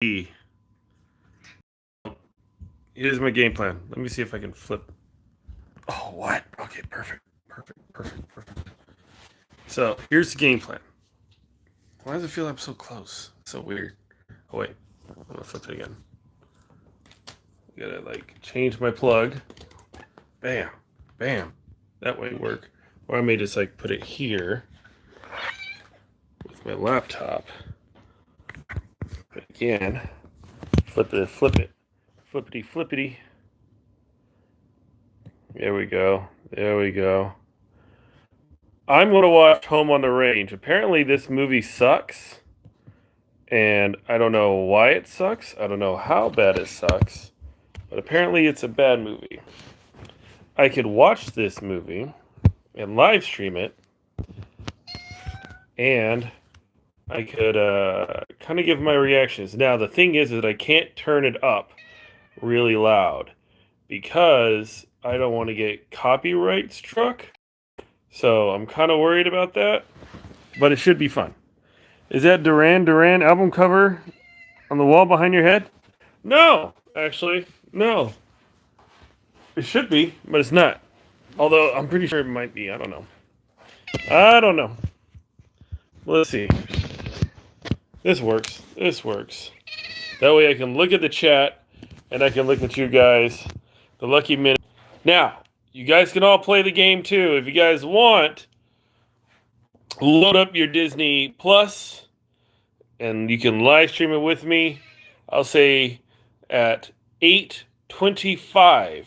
Here's my game plan. Let me see if I can flip. Oh, what? Okay, perfect. So here's the game plan. Why does it feel like I'm so close? So weird. Oh wait, I'm gonna flip it again. Gotta like change my plug. Bam, bam. That might work. Or I may just like put it here with my laptop. But again, flip it, flippity, flippity. There we go. I'm gonna watch Home on the Range. Apparently, this movie sucks, and I don't know why it sucks. I don't know how bad it sucks, but apparently, it's a bad movie. I could watch this movie and live stream it, and I could kind of give my reactions. Now, the thing is that I can't turn it up really loud because I don't want to get copyright struck. So I'm kind of worried about that, but it should be fun. Is that Duran Duran album cover on the wall behind your head? No, actually, no. It should be, but it's not. Although I'm pretty sure it might be. I don't know. Let's see. This works. That way I can look at the chat and I can look at you guys. The lucky minute. Now, you guys can all play the game too. If you guys want, load up your Disney Plus and you can live stream it with me. I'll say at 8:25,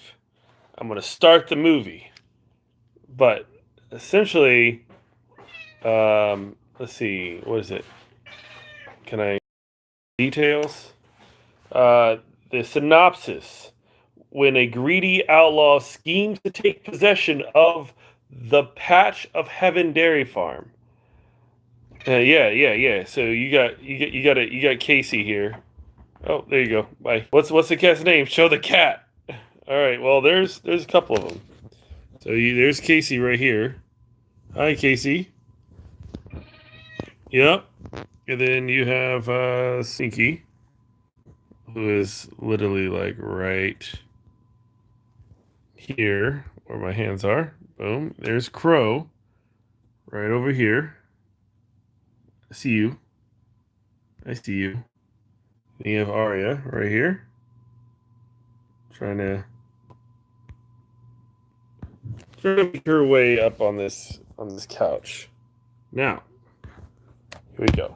I'm going to start the movie. But essentially, let's see, what is it? Can I details? The synopsis. When a greedy outlaw schemes to take possession of the Patch of Heaven dairy farm. Yeah. So you got Casey here. Oh, there you go. Bye. What's the cat's name? Show the cat. All right. Well, there's a couple of them. So there's Casey right here. Hi, Casey. Yep. And then you have Stinky, who is literally like right here where my hands are. Boom. There's Crow right over here. I see you. Then you have Arya right here. Trying to make her way up on this couch. Now, here we go.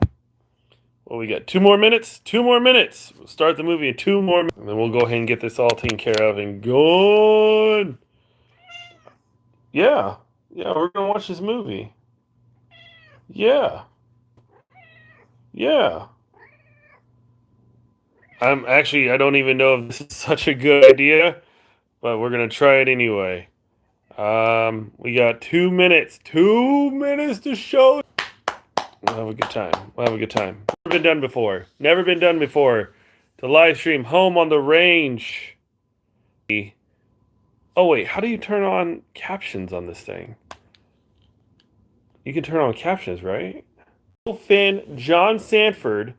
Well, we got 2 more minutes. We'll start the movie in 2 more minutes. And then we'll go ahead and get this all taken care of and go. Yeah, we're going to watch this movie. Yeah. I don't even know if this is such a good idea, but we're going to try it anyway. We got 2 minutes. 2 minutes to show. We'll have a good time. Never been done before. To live stream Home on the Range. Oh wait, how do you turn on captions on this thing? You can turn on captions, right? Finn, John Sanford,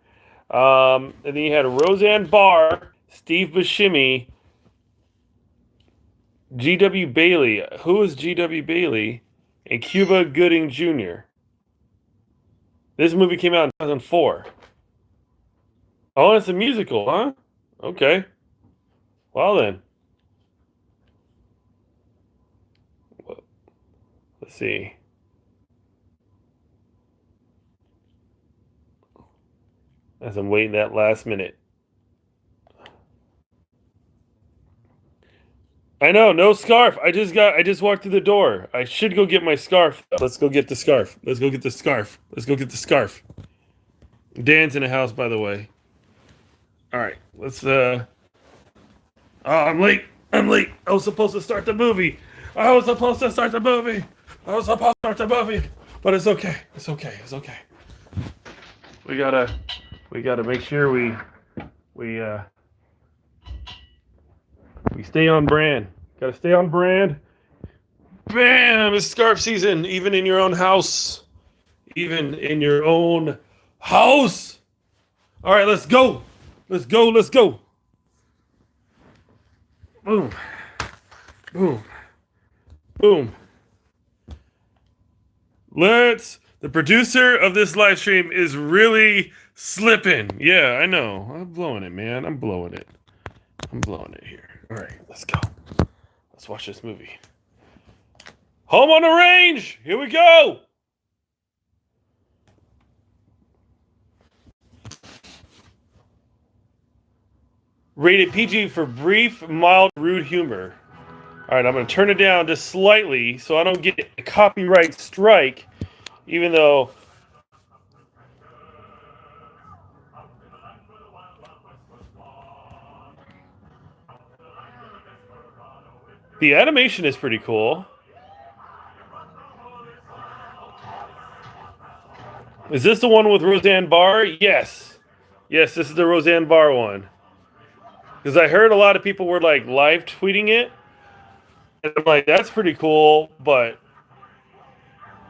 and then you had Roseanne Barr, Steve Buscemi, G.W. Bailey. Who is G.W. Bailey? And Cuba Gooding Jr. This movie came out in 2004. Oh, it's a musical, huh? Okay. Well then. Let's see. As I'm waiting that last minute. I know, no scarf. I just walked through the door. I should go get my scarf. Let's go get the scarf. Dan's in the house, by the way. All right, let's. Oh, I'm late. I was supposed to start the movie. But it's okay. We gotta make sure we stay on brand. Gotta stay on brand. Bam! It's scarf season, even in your own house. All right, let's go. Let's go. Let's go. Boom. Boom. Boom. The producer of this live stream is really slipping. Yeah, I know. I'm blowing it, man. I'm blowing it. I'm blowing it here. All right, let's go. Let's watch this movie. Home on the Range. Here we go. Rated PG for brief, mild, rude humor. All right, I'm going to turn it down just slightly so I don't get a copyright strike, even though the animation is pretty cool. Is this the one with Roseanne Barr? Yes. Yes, this is the Roseanne Barr one. Because I heard a lot of people were like live tweeting it. And I'm like, that's pretty cool, but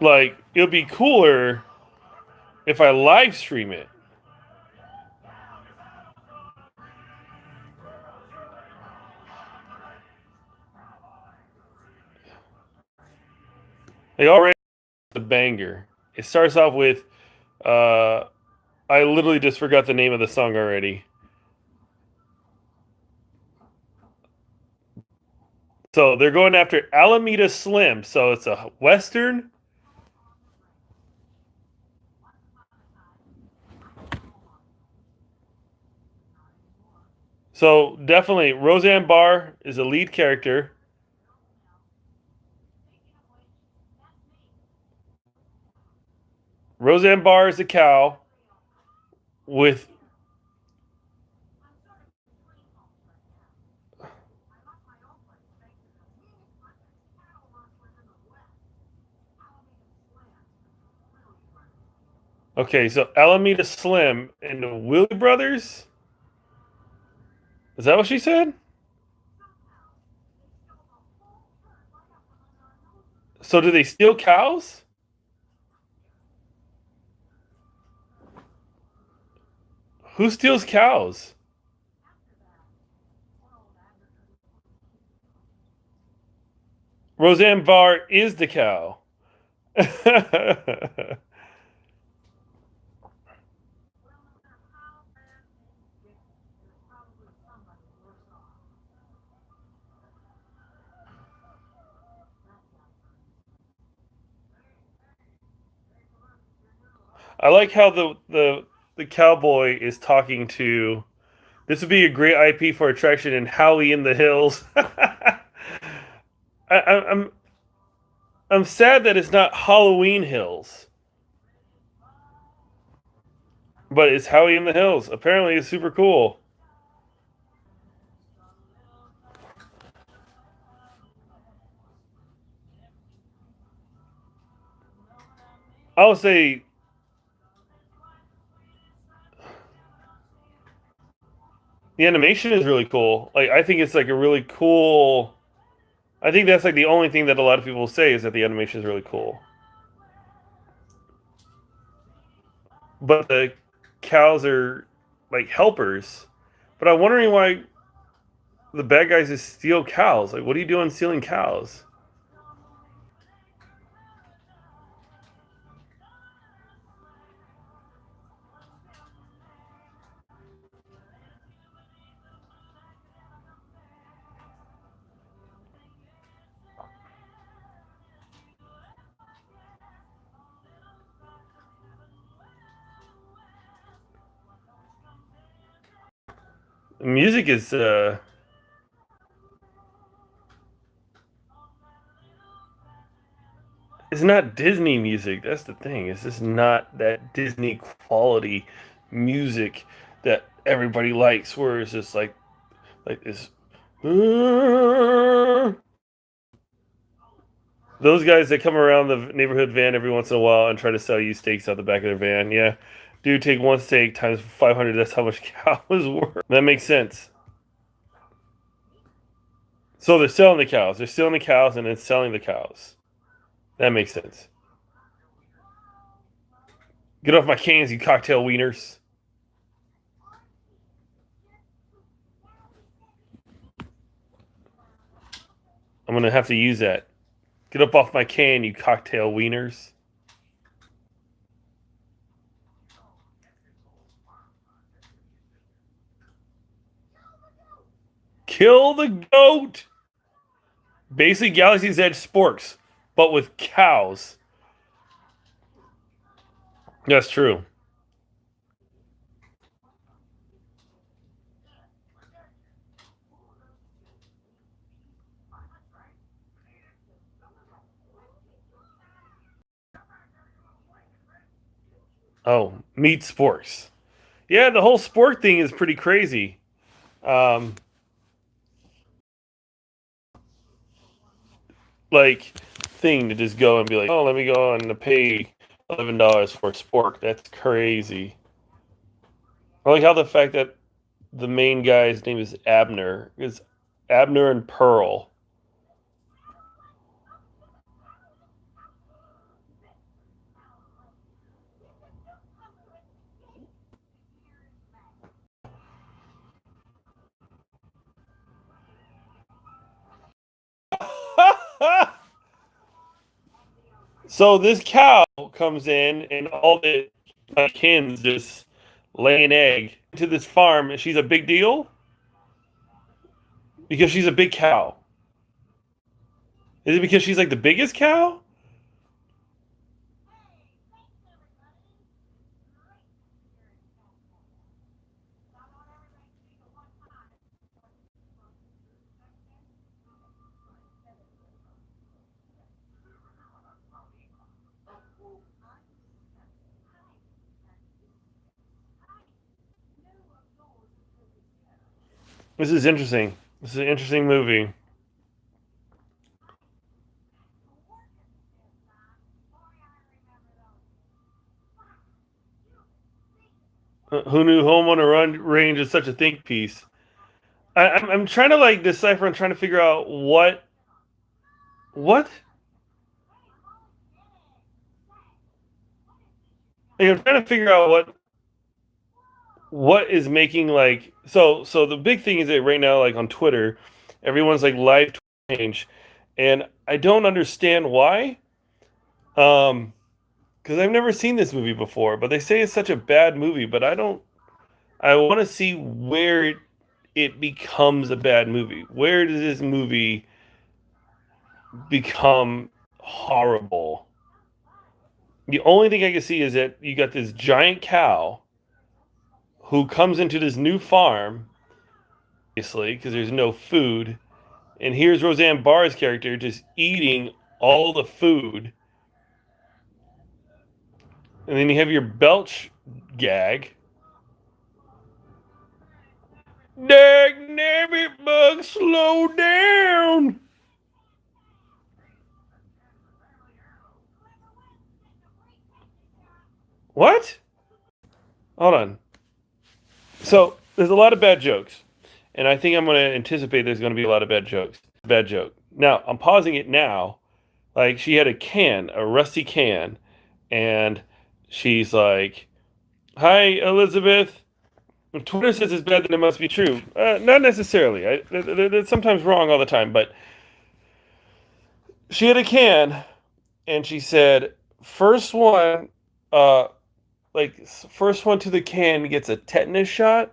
like it would be cooler if I live stream it. They already the banger. It starts off with I literally just forgot the name of the song already. So they're going after Alameda Slim. So it's a Western. So definitely Roseanne Barr is a lead character. Roseanne Barr is a cow with okay, so Alameda Slim and the Willie Brothers. Is that what she said? So do they steal cows? Who steals cows? Roseanne Barr is the cow. I like how the cowboy is talking to. This would be a great IP for attraction in Howie in the Hills. I'm I'm sad that it's not Halloween Hills, but it's Howie in the Hills. Apparently, it's super cool. I would say the animation is really cool. Like I think it's like a really cool. I think that's like the only thing that a lot of people say is that the animation is really cool. But the cows are like helpers. But I'm wondering why the bad guys just steal cows. Like, what are you doing stealing cows? The music is it's not Disney music. That's the thing. It's just not that Disney quality music that everybody likes. Where it's just like this. Those guys that come around the neighborhood van every once in a while and try to sell you steaks out the back of their van. Yeah, dude, take one steak times 500. That's how much cow is worth. That makes sense. So they're selling the cows. They're stealing the cows and then selling the cows. That makes sense. Get off my cans, you cocktail wieners. I'm gonna have to use that. Get up off my can, you cocktail wieners. Kill the goat! Basically, Galaxy's Edge sporks, but with cows. That's true. Oh, meat sporks. Yeah, the whole spork thing is pretty crazy. Um, like thing to just go and be like, oh, let me go and pay $11 for spork. That's crazy. I like how the fact that the main guy's name is Abner is Abner and Pearl. So this cow comes in and all the hens just lay an egg to this farm, and she's a big deal because she's a big cow. Is it because she's like the biggest cow? This is interesting. This is an interesting movie. Who knew home on a run range is such a think piece? I'm trying to like decipher. I'm trying to figure out what. Like, I'm trying to figure out what is making like so the big thing is that right now like on Twitter, everyone's like live change, and I don't understand why. Because I've never seen this movie before, but they say it's such a bad movie, but I don't. I want to see where it becomes a bad movie. Where does this movie become horrible? The only thing I can see is that you got this giant cow who comes into this new farm, obviously, because there's no food. And here's Roseanne Barr's character just eating all the food. And then you have your belch gag. Dag nabbit bug, slow down. What? Hold on. So there's a lot of bad jokes. And I think I'm going to anticipate there's going to be a lot of bad jokes. Bad joke. Now, I'm pausing it now. Like, she had a can, a rusty can, and she's like, hi, Elizabeth. If Twitter says it's bad, then it must be true. Not necessarily. That's sometimes wrong all the time. But she had a can, and she said, first one, uh, first one to the can gets a tetanus shot.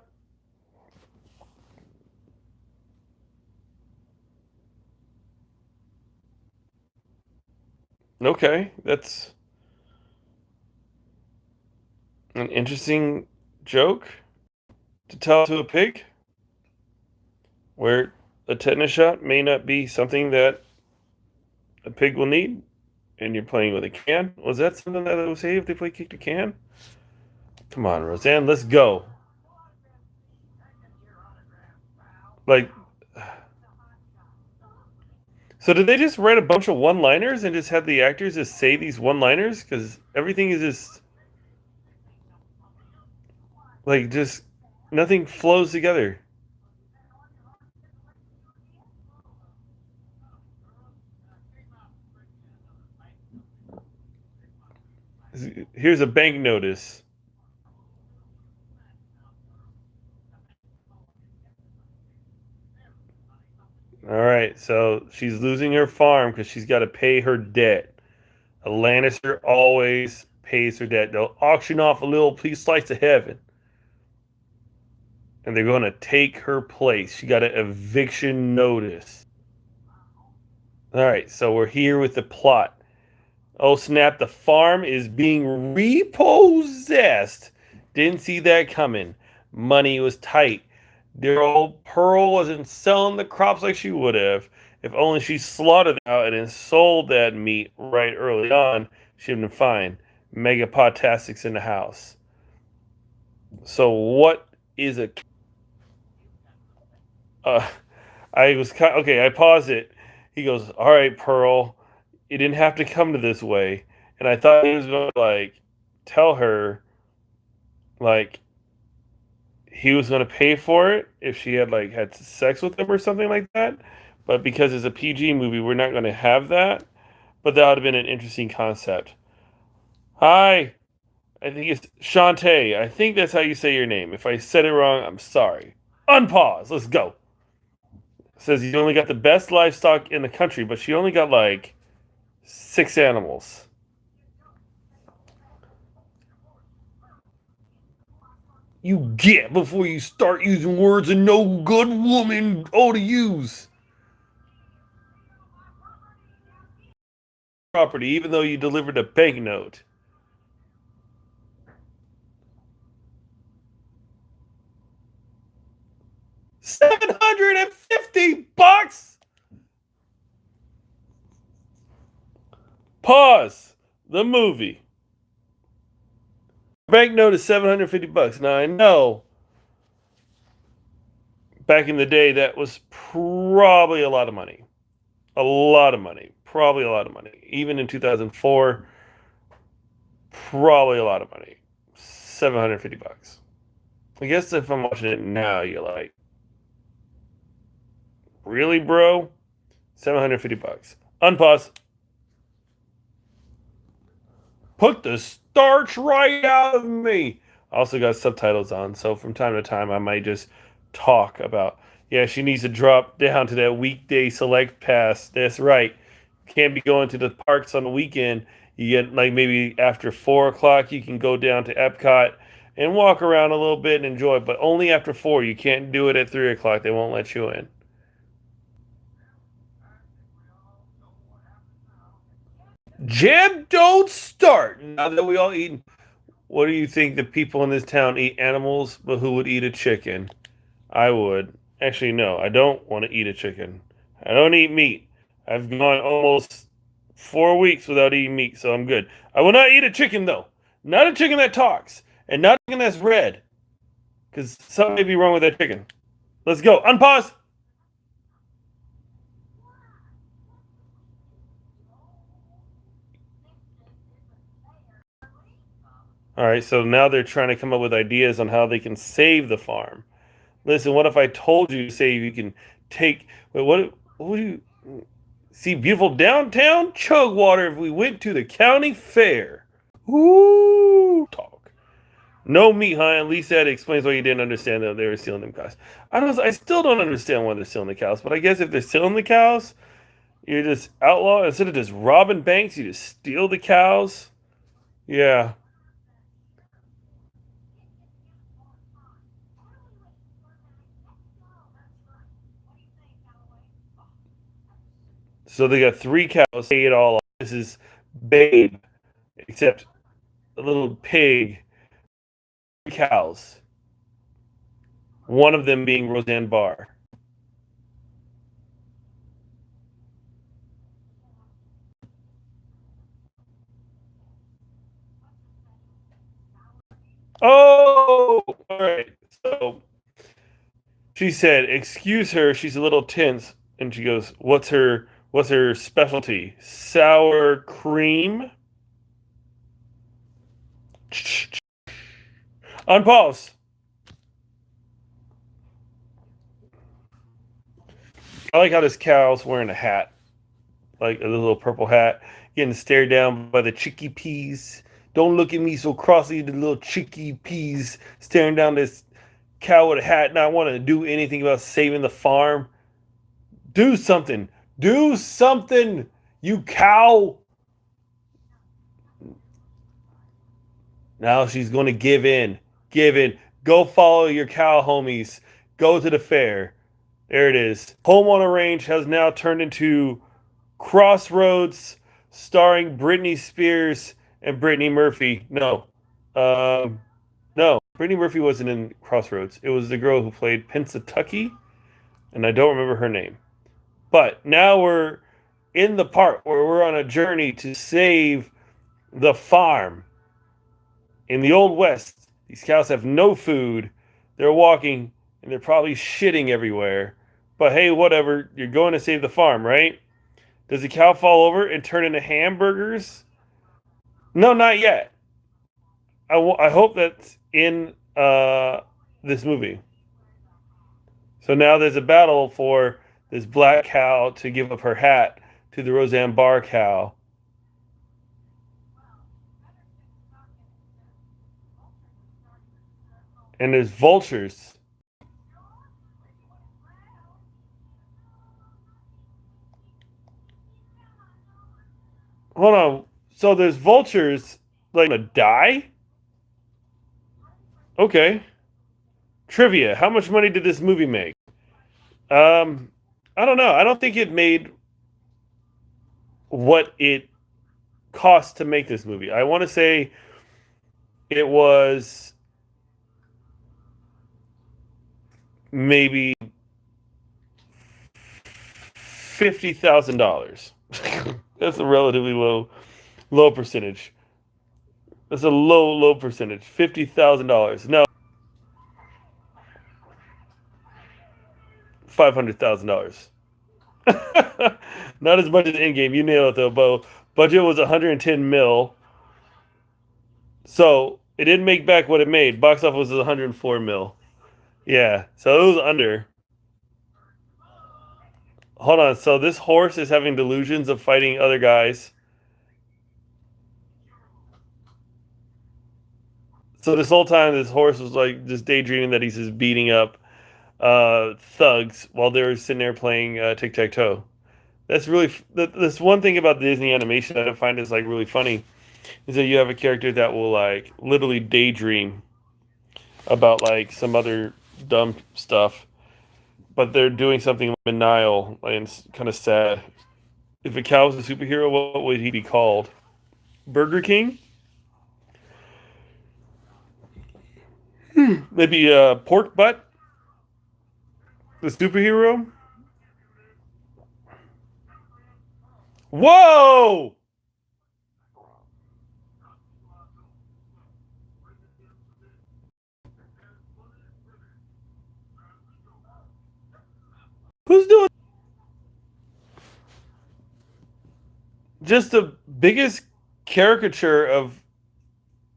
Okay, that's an interesting joke to tell to a pig, where a tetanus shot may not be something that a pig will need, and you're playing with a can. Was that something that they would say if they play kick the can? Come on, Roseanne, let's go. Like, so did they just write a bunch of one-liners and just have the actors just say these one-liners? Because everything is just like just nothing flows together. Here's a bank notice. All right, so she's losing her farm because she's got to pay her debt. A Lannister always pays her debt. They'll auction off a little piece slice of heaven, and they're going to take her place. She got an eviction notice. All right, so we're here with the plot. Oh snap, the farm is being repossessed. Didn't see that coming. Money was tight. Dear old Pearl wasn't selling the crops like she would have. If only she slaughtered out and sold that meat right early on, she'd been fine. Mega Potastics in the house. So what is a uh, I was okay, I paused it. He goes, "All right, Pearl, it didn't have to come to this way." And I thought he was going to like tell her like he was going to pay for it if she had like had sex with him or something like that. But because it's a PG movie, we're not going to have that. But that would have been an interesting concept. Hi, I think it's Shantae. I think that's how you say your name. If I said it wrong, I'm sorry. Unpause. Let's go. Says you only got the best livestock in the country, but she only got like 6 animals. You get before you start using words a no good woman ought to use. Property, even though you delivered a banknote. $750. Pause the movie. Banknote is $750. Now I know back in the day that was probably a lot of money. A lot of money. Probably a lot of money. Even in 2004, probably a lot of money. $750. I guess if I'm watching it now, you're like, really, bro? $750. Unpause. Put the starch right out of me. I also got subtitles on, so from time to time I might just talk about, yeah, she needs to drop down to that weekday select pass. That's right. Can't be going to the parks on the weekend. You get like maybe after 4 o'clock, you can go down to Epcot and walk around a little bit and enjoy, but only after 4. You can't do it at 3 o'clock. They won't let you in. Jeb, don't start. Now that we all eat, what do you think the people in this town eat animals, but who would eat a chicken? I would. Actually, no, I don't want to eat a chicken. I don't eat meat. I've gone almost 4 weeks without eating meat, so I'm good. I will not eat a chicken, though. Not a chicken that talks, and not a chicken that's red, because something may be wrong with that chicken. Let's go. Unpause. All right, so now they're trying to come up with ideas on how they can save the farm. Listen, what if I told you, say, you can take, wait, what do you, see beautiful downtown Chugwater if we went to the county fair? Ooh, talk. No meat, huh? At least that explains why you didn't understand that they were stealing them cows. I still don't understand why they're stealing the cows, but I guess if they're stealing the cows, you're just outlaw. Instead of just robbing banks, you just steal the cows. Yeah. So they got 3 cows, pay it all off. This is Babe, except a little pig. 3 cows. One of them being Roseanne Barr. Oh, all right. So she said, "Excuse her. She's a little tense." And she goes, What's her specialty? Sour cream." On pause. I like how this cow's wearing a hat, like a little purple hat, getting stared down by the chicky peas. Don't look at me so crossly, the little chicky peas staring down this cow with a hat, not wanting to do anything about saving the farm. Do something. Do something, you cow. Now she's going to give in. Give in. Go follow your cow homies. Go to the fair. There it is. Home on a Range has now turned into Crossroads, starring Britney Spears and Brittany Murphy. No. Brittany Murphy wasn't in Crossroads. It was the girl who played Pennsatucky, and I don't remember her name. But now we're in the part where we're on a journey to save the farm. In the Old West, these cows have no food. They're walking and they're probably shitting everywhere. But hey, whatever. You're going to save the farm, right? Does the cow fall over and turn into hamburgers? No, not yet. I hope that's in this movie. So now there's a battle for this black cow to give up her hat to the Roseanne Barr cow. And there's vultures. Hold on. So there's vultures like gonna die? Okay. Trivia. How much money did this movie make? I don't know. I don't think it made what it cost to make this movie. I want to say it was maybe $50,000. That's a relatively low percentage. That's a low percentage. $50,000. No, $500,000. Not as much as Endgame. You nailed it though, Bo. Budget was 110 mil. So it didn't make back what it made. Box office was 104 mil. Yeah, so it was under. Hold on. So this horse is having delusions of fighting other guys. So this whole time, this horse was like just daydreaming that he's just beating up thugs while they were sitting there playing tic tac toe. That's really that's one thing about Disney animation that I find is like really funny is that you have a character that will like literally daydream about like some other dumb stuff, but they're doing something maniacal and kind of sad. If a cow was a superhero, what would he be called? Burger King? Maybe Pork Butt, the superhero. Whoa! Who's doing just the biggest caricature of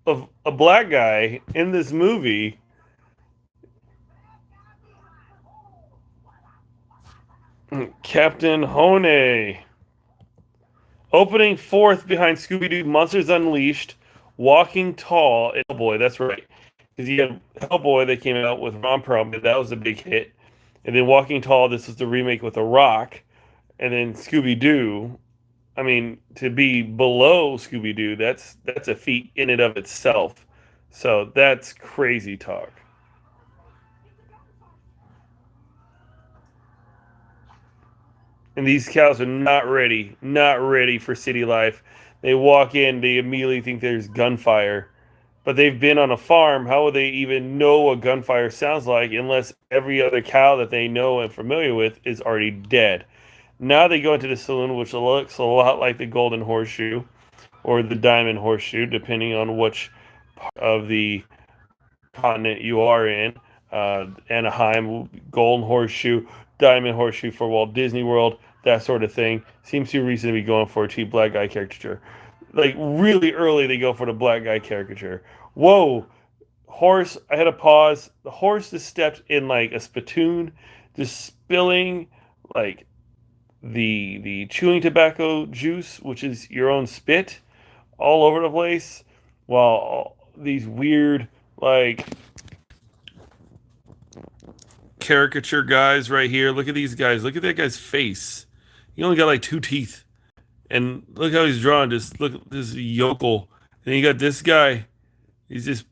a black guy in this movie? Captain Hone. Opening fourth behind Scooby Doo Monsters Unleashed, Walking Tall, and Hellboy. That's right. Because you had Hellboy that came out with Ron Perlman. That was a big hit. And then Walking Tall, this was the remake with The Rock. And then Scooby Doo. I mean, to be below Scooby Doo, that's a feat in and of itself. So that's crazy talk. And these cows are not ready for city life. They walk in, they immediately think there's gunfire. But they've been on a farm. How would they even know what gunfire sounds like unless every other cow that they know and familiar with is already dead? Now they go into the saloon, which looks a lot like the Golden Horseshoe or the Diamond Horseshoe, depending on which part of the continent you are in. Anaheim, Golden Horseshoe, Diamond Horseshoe for Walt Disney World, that sort of thing. Seems too recent to be going for a cheap black guy caricature. Like really early, they go for the black guy caricature. Whoa, horse! I had a pause. The horse just stepped in like a spittoon, just spilling like the chewing tobacco juice, which is your own spit, all over the place, while these weird like caricature guys right here. Look at these guys. Look at that guy's face. He only got like two teeth. And look how he's drawn. Just look at this yokel. And you got this guy. He's just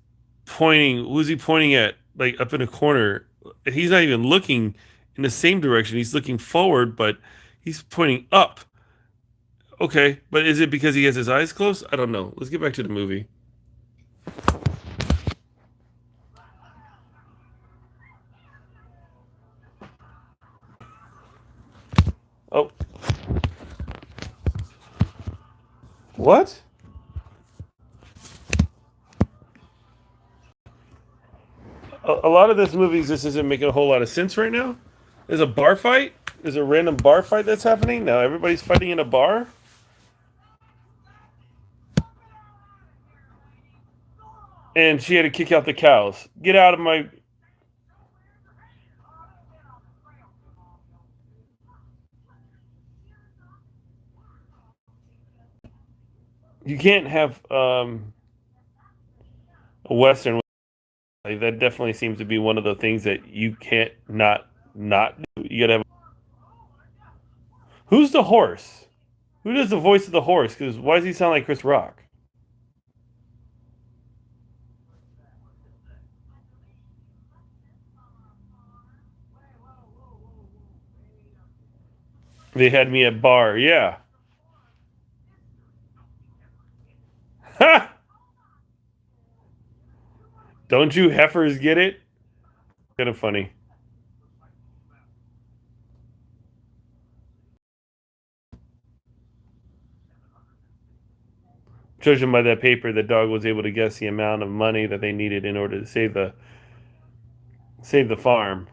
pointing. Who's he pointing at? Like up in a corner. He's not even looking in the same direction. He's looking forward, but he's pointing up. Okay, but is it because he has his eyes closed? I don't know. Let's get back to the movie. Oh, what? A lot of this movie just isn't making a whole lot of sense right now. There's a bar fight. There's a random bar fight that's happening now. Everybody's fighting in a bar. And she had to kick out the cows. Get out of my. You can't have a Western. Like, that definitely seems to be one of the things that you can't not do. You gotta have. Who's the horse? Who does the voice of the horse? Because why does he sound like Chris Rock? They had me at bar. Yeah. Ha! Don't you heifers get it? Kind of funny. Judging by that paper, the dog was able to guess the amount of money that they needed in order to save the farm.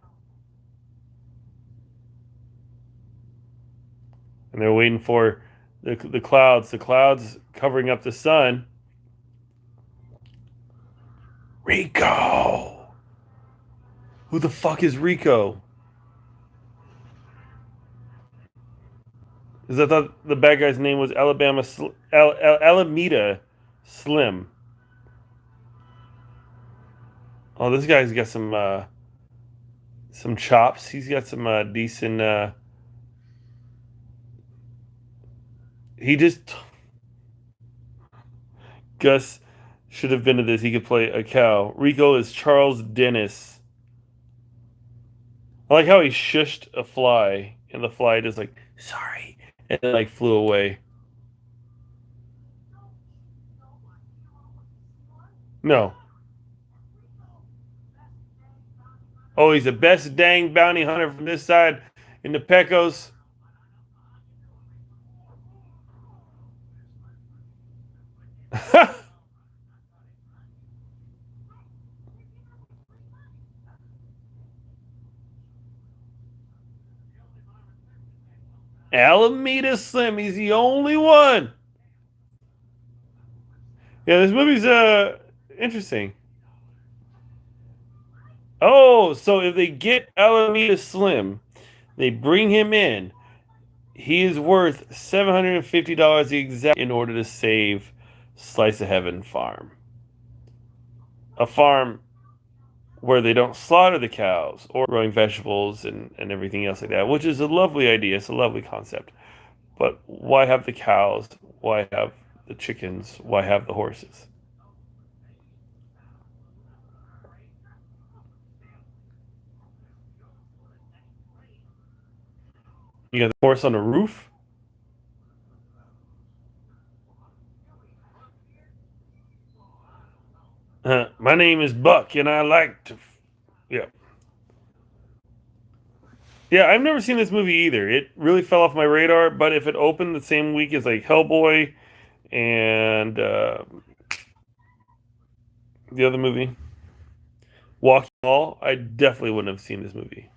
And they're waiting for the clouds. The clouds covering up the sun. Rico. Who the fuck is Rico? Because I thought the bad guy's name was Alameda Slim. Oh, this guy's got some chops. He's got some decent. He just Gus should have been to this. He could play a cow. Rico is Charles Dennis. I like how he shushed a fly, and the fly just like sorry, and then like flew away. No. Oh, he's the best dang bounty hunter from this side in the Pecos. Alameda Slim. He's the only one. Yeah, this movie's interesting. Oh, so if they get Alameda Slim, they bring him in. He is worth $750 exact in order to save Slice of Heaven Farm. A farm where they don't slaughter the cows or growing vegetables and everything else like that, which is a lovely idea. It's a lovely concept. But why have the cows? Why have the chickens? Why have the horses? You got the horse on the roof? My name is Buck, and I like to. Yeah. Yeah, I've never seen this movie either. It really fell off my radar, but if it opened the same week as like Hellboy and the other movie, Walking Tall, I definitely wouldn't have seen this movie.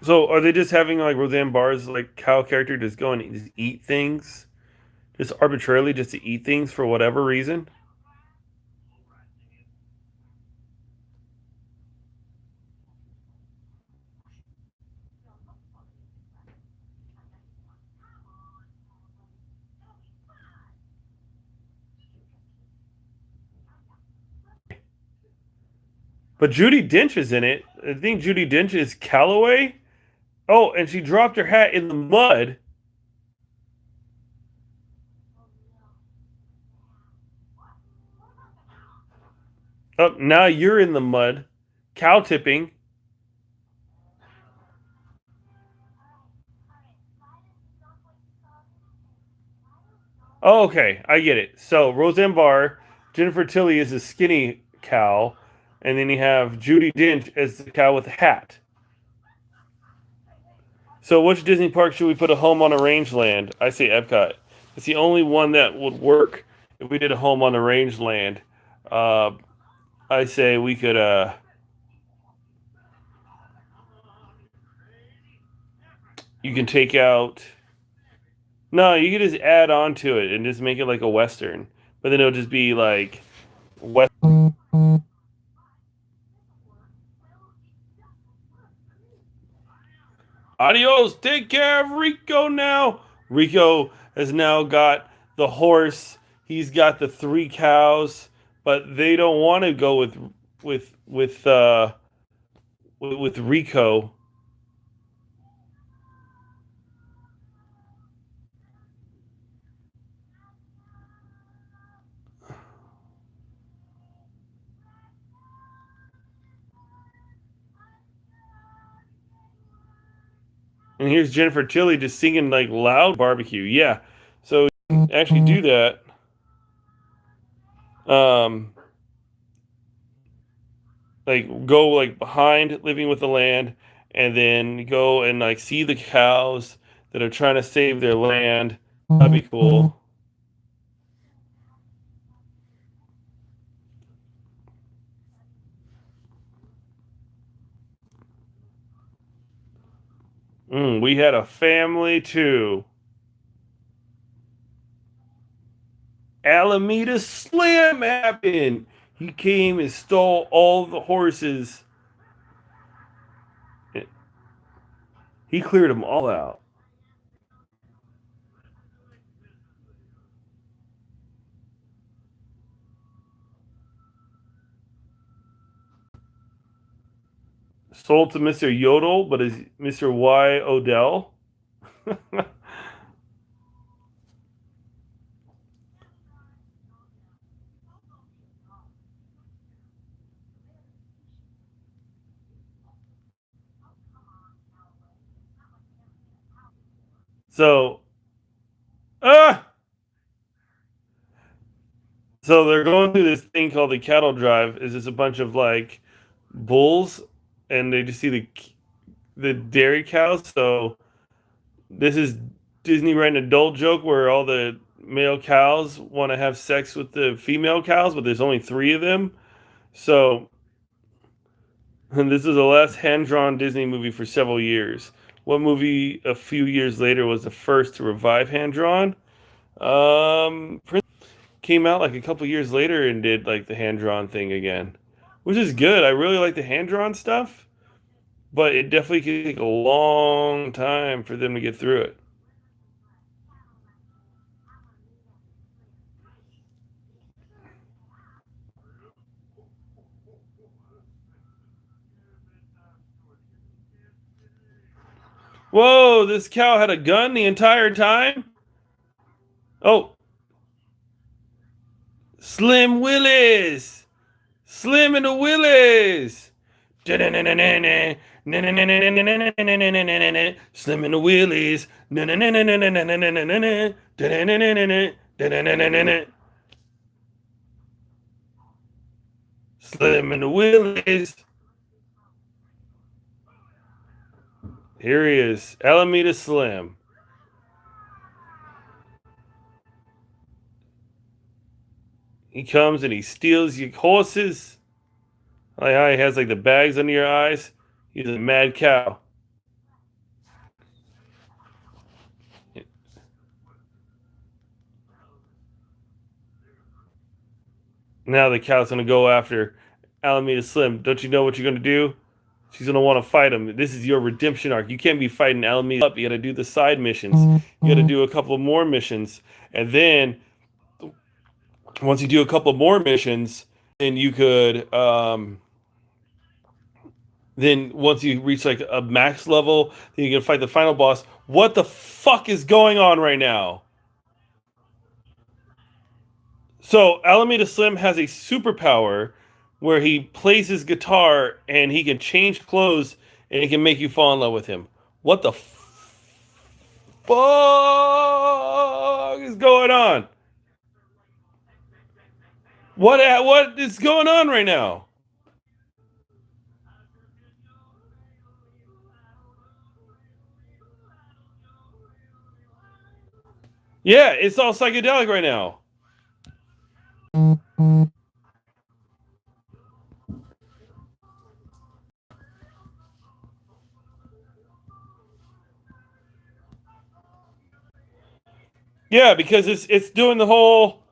So are they just having like Roseanne Barr's like cow character just go and just eat things? Just arbitrarily just to eat things for whatever reason? But Judi Dench is in it. I think Judi Dench is Calloway. Oh, and she dropped her hat in the mud. Oh, now you're in the mud. Cow tipping. Oh, okay, I get it. So Roseanne Barr, Jennifer Tilly is a skinny cow, and then you have Judi Dench as the cow with the hat. So which Disney park should we put a home on a rangeland? I say Epcot. It's the only one that would work if we did a home on a rangeland. Uh, I say we could. You can take out. No, you could just add on to it and just make it like a western, but then it'll just be like west. Adios. Take care of Rico now. Rico has now got the horse. He's got the three cows, but they don't want to go with with uh with Rico. And here's Jennifer Tilly just singing like loud barbecue. Yeah. So actually do that. Um like go like behind living with the land and then go and like see the cows that are trying to save their land. That'd be cool. We had a family too. Alameda Slam happened. He came and stole all the horses. He cleared them all out. Sold to Mr. Yodel, but is Mr. Y. Odell? So, ah, so they're going through this thing called the cattle drive. Is just a bunch of like bulls, and they just see the dairy cows. So this is Disney writing an adult joke where all the male cows want to have sex with the female cows, but there's only three of them. So and this is the last hand drawn Disney movie for several years. What movie a few years later was the first to revive hand drawn? Prince came out like a couple years later and did like the hand drawn thing again, which is good. I really like the hand drawn stuff, but it definitely could take a long time for them to get through it. Whoa, this cow had a gun the entire time? Oh, Slim Willis! Slim and the Willis! Slim and the Willis! Slim and the Willis! Here he is, Alameda Slim. He comes and he steals your horses. Like how he has like the bags under your eyes. He's a mad cow. Now the cow's gonna go after Alameda Slim. Don't you know what you're gonna do? She's gonna want to fight him. This is your redemption arc. You can't be fighting Alameda up. You gotta do the side missions. You gotta do a couple more missions. And then once you do a couple more missions, then you could Then once you reach like a max level, then you can fight the final boss. What the fuck is going on right now? So Alameda Slim has a superpower where he plays his guitar and he can change clothes and he can make you fall in love with him. What the fuck is going on? What is going on right now? Yeah, it's all psychedelic right now. Yeah, because it's doing the whole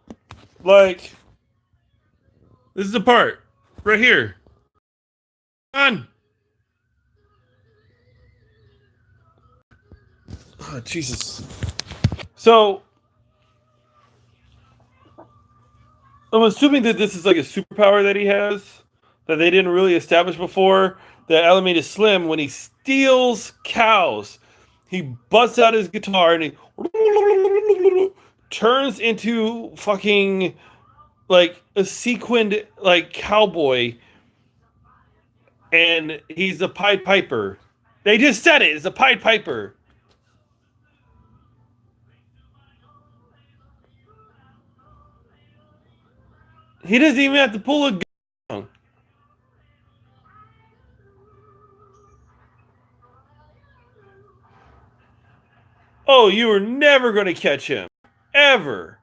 like this is the part right here. On. Oh, Jesus. So I'm assuming that this is like a superpower that he has that they didn't really establish before. That Alameda Slim, when he steals cows, he busts out his guitar and he turns into fucking like a sequined like cowboy, and he's a Pied Piper. They just said it. It's a Pied Piper. He doesn't even have to pull a gun. Oh, you were never going to catch him. Ever.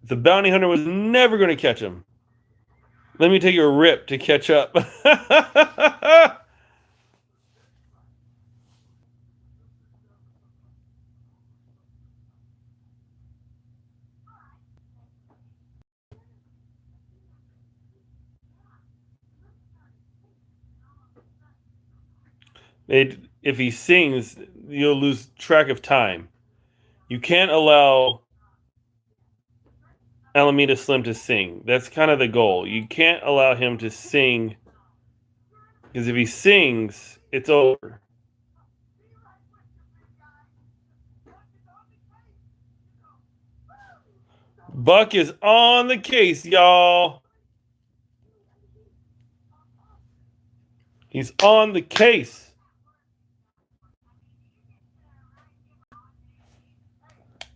The bounty hunter was never going to catch him. Let me take a rip to catch up. If he sings, you'll lose track of time. You can't allow Alameda Slim to sing. That's kind of the goal. You can't allow him to sing because if he sings, it's over. Buck is on the case, y'all. He's on the case.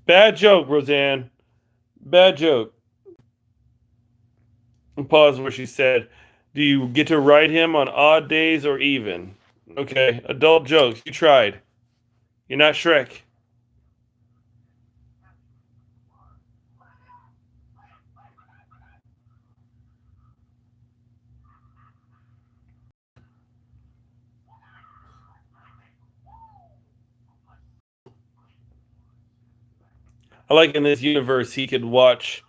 Bad joke, Roseanne. Bad joke. And pause where she said, "Do you get to ride him on odd days or even?" Okay, adult jokes. You tried. You're not Shrek. I like in this universe he could watch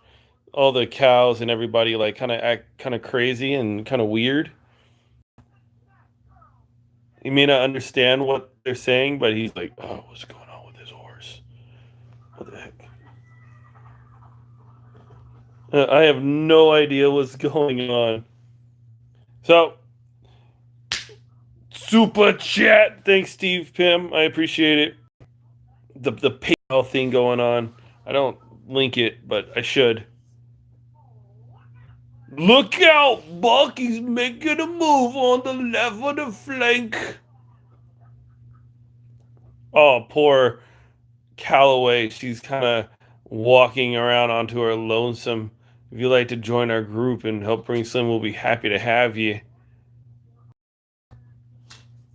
all the cows and everybody like kind of act kind of crazy and kind of weird. He may not understand what they're saying, but he's like, "Oh, what's going on with this horse? What the heck?" I have no idea what's going on. So, super chat. Thanks, Steve Pim. I appreciate it. The PayPal thing going on. I don't link it, but I should. Look out, Buck! He's making a move on the left of the flank. Oh, poor Callaway. She's kind of walking around onto her lonesome. If you'd like to join our group and help bring Slim, we'll be happy to have you.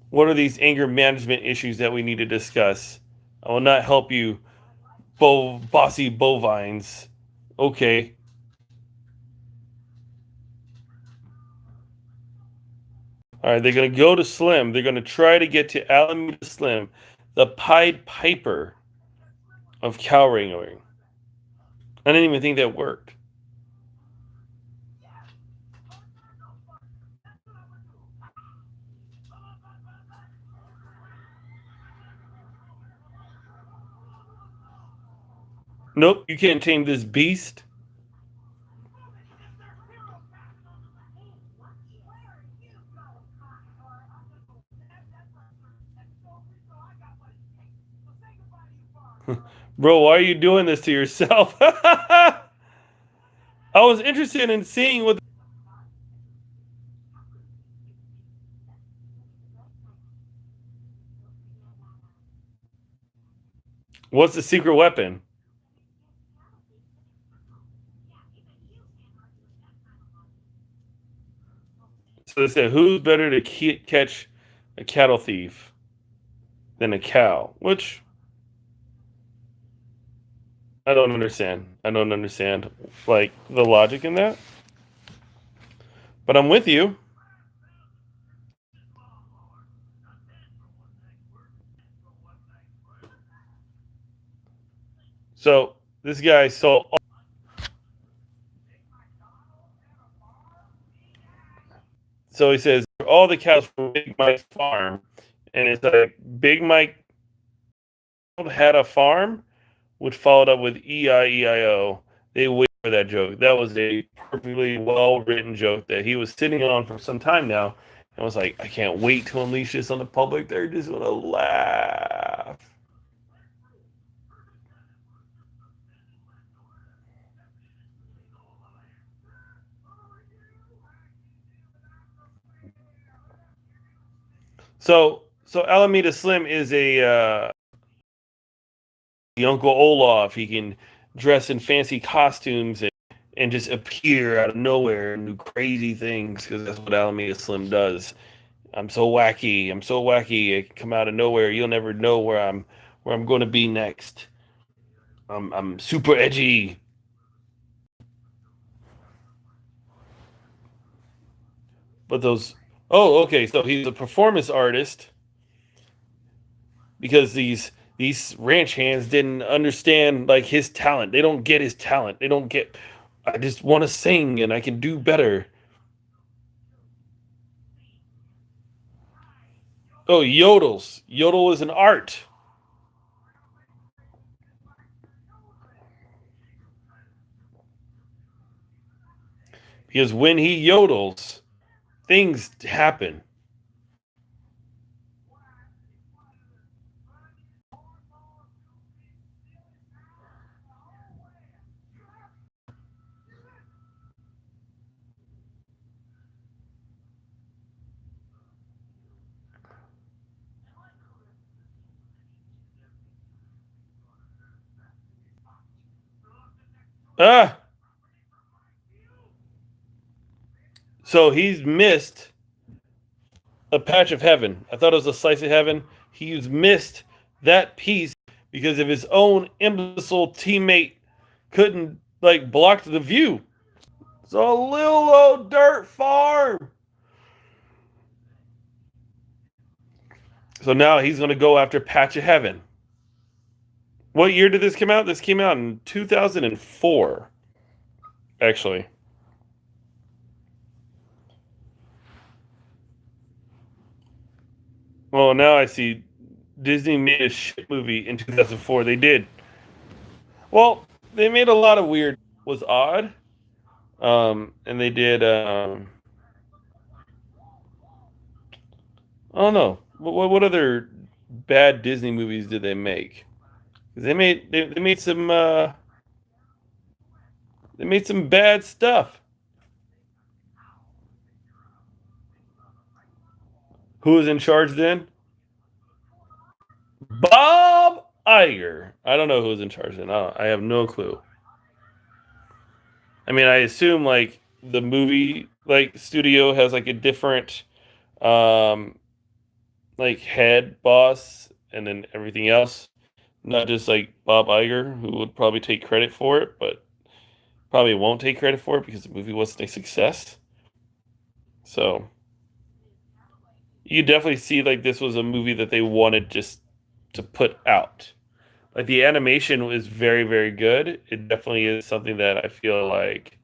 What are these anger management issues that we need to discuss? I will not help you, bossy bovines. Okay. All right, they're going to go to Slim. They're going to try to get to Alameda Slim, the Pied Piper of cow wrangling. I didn't even think that worked. Nope, you can't tame this beast. Bro, why are you doing this to yourself? I was interested in seeing what. What's the secret weapon? So they said, who's better to catch a cattle thief than a cow? Which I don't understand. I don't understand, like, the logic in that. But I'm with you. So this guy saw. So he says all the cows from Big Mike's farm, and it's like Big Mike had a farm, which followed up with E-I-E-I-O. They wait for that joke. That was a perfectly well written joke that he was sitting on for some time now, and was like, I can't wait to unleash this on the public. They're just gonna laugh. So Alameda Slim is a the Uncle Olaf. He can dress in fancy costumes and just appear out of nowhere and do crazy things because that's what Alameda Slim does. I'm so wacky. I'm so wacky. I can come out of nowhere. You'll never know where I'm going to be next. I'm super edgy. But those. Oh, okay. So he's a performance artist because these ranch hands didn't understand like his talent. They don't get his talent. They don't get. I just want to sing and I can do better. Oh, yodels. Yodel is an art because when he yodels, things happen. Ah, so he's missed a patch of heaven. I thought it was a slice of heaven. He's missed that piece because of his own imbecile teammate couldn't like block the view. It's a little old dirt farm. So now he's going to go after Patch of Heaven. What year did this come out? This came out in 2004, actually. Well, now I see Disney made a shit movie in 2004. They did. Well, they made a lot of weird. Was odd. And they did. I don't know. What other bad Disney movies did they make? 'Cause they made some bad stuff. Who was in charge then? Bob Iger. I don't know who was in charge then. I have no clue. I mean, I assume like the movie like studio has like a different um like head boss and then everything else. Not just like Bob Iger, who would probably take credit for it, but probably won't take credit for it because the movie wasn't a success. So you definitely see like this was a movie that they wanted just to put out. Like the animation was very, very good. It definitely is something that I feel like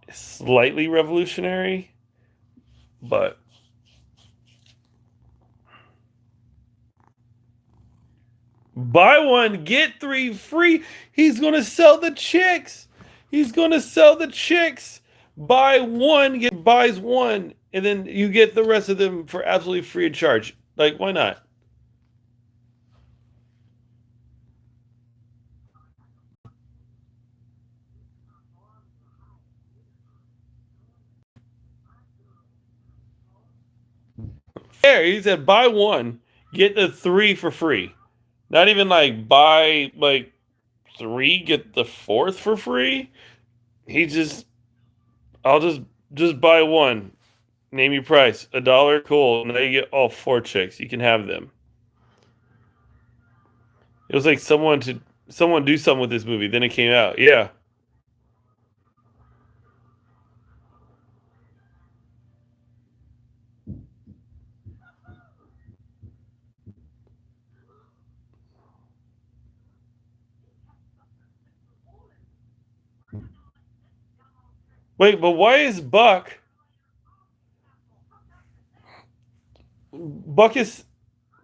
is slightly revolutionary, but Buy one, get three free. He's gonna sell the chicks. He's gonna sell the chicks. Buy one, get buys one, and then you get the rest of them for absolutely free of charge. Like, why not? Fair. He said buy one, get the three for free. Not even like buy like three, get the fourth for free. He just, I'll just buy one. Name your price. $1, cool. Now you get all four chicks. You can have them. It was like someone do something with this movie. Then it came out. Yeah. Wait, but why is Buck is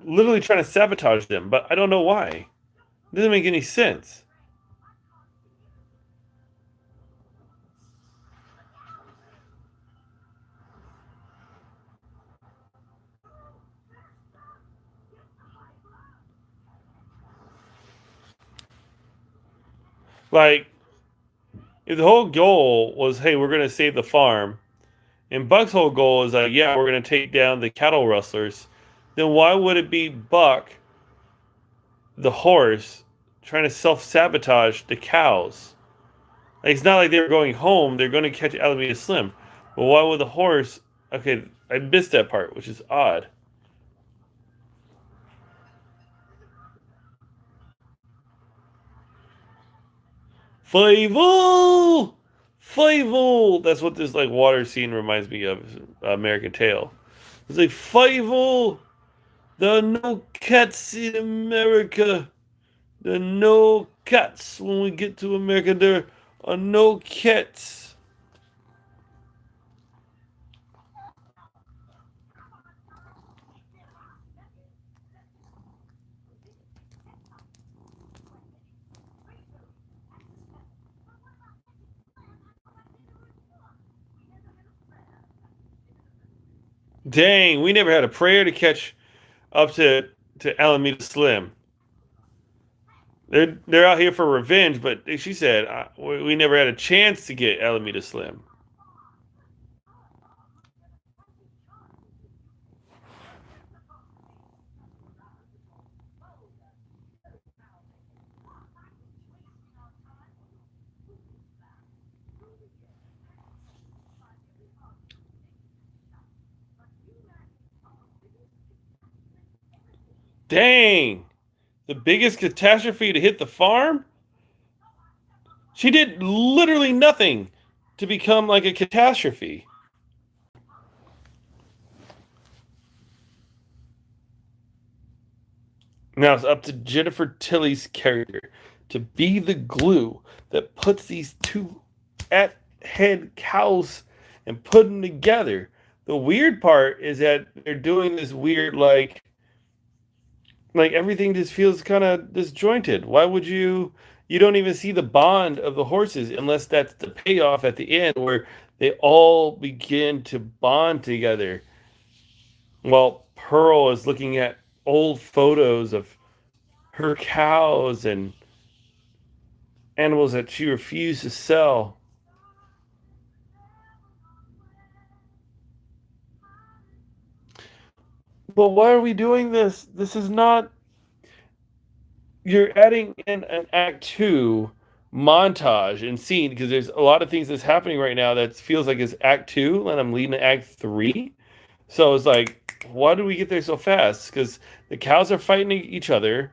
literally trying to sabotage them? But I don't know why. It doesn't make any sense. Like, if the whole goal was, hey, we're gonna save the farm, and Buck's whole goal is like, yeah, we're gonna take down the cattle rustlers, then why would it be Buck, the horse, trying to self sabotage the cows? Like, it's not like they were going home; they're going to catch Alameda Slim. But why would the horse? Okay, I missed that part, which is odd. Flavel, Flavel. That's what this like water scene reminds me of. American Tail. It's like Flavel. There are no cats in America. There are no cats when we get to America. There are no cats. Dang, we never had a prayer to catch up to Alameda Slim. They're out here for revenge, but she said we never had a chance to get Alameda Slim. Dang, the biggest catastrophe to hit the farm. She did literally nothing to become like a catastrophe. Now it's up to Jennifer Tilly's character to be the glue that puts these two at head cows and put them together. The weird part is that they're doing this weird like everything just feels kind of disjointed. Why would you don't even see the bond of the horses unless that's the payoff at the end where they all begin to bond together. While Pearl is looking at old photos of her cows and animals that she refused to sell. But why are we doing this? This is not. You're adding in an act two montage and scene because there's a lot of things that's happening right now that feels like it's act two and I'm leading to act three. So it's like, why do we get there so fast? Because the cows are fighting each other.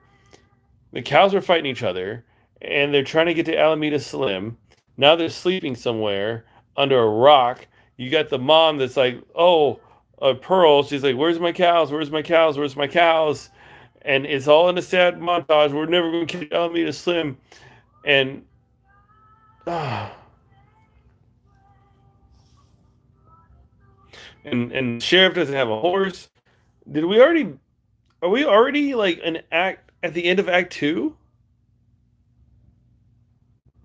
The cows are fighting each other, and they're trying to get to Alameda Slim. Now they're sleeping somewhere under a rock. You got the mom that's like, "Oh, Pearl." She's like, "Where's my cows? Where's my cows? Where's my cows?" And it's all in a sad montage. We're never going to catch Alameda Slim, and ah, and the sheriff doesn't have a horse. Did we already? Are we already like an act at the end of Act Two,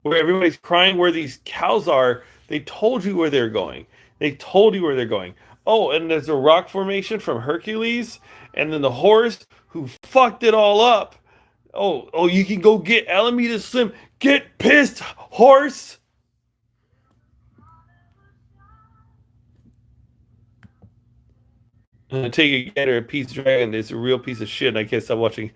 where everybody's crying where these cows are. They told you where they're going. They told you where they're going. Oh, and there's a rock formation from Hercules, and then the horse who fucked it all up. Oh, you can go get Alameda Slim. Get pissed, horse. Take a gander, a Pete's Dragon. It's a real piece of shit, and I can't stop watching.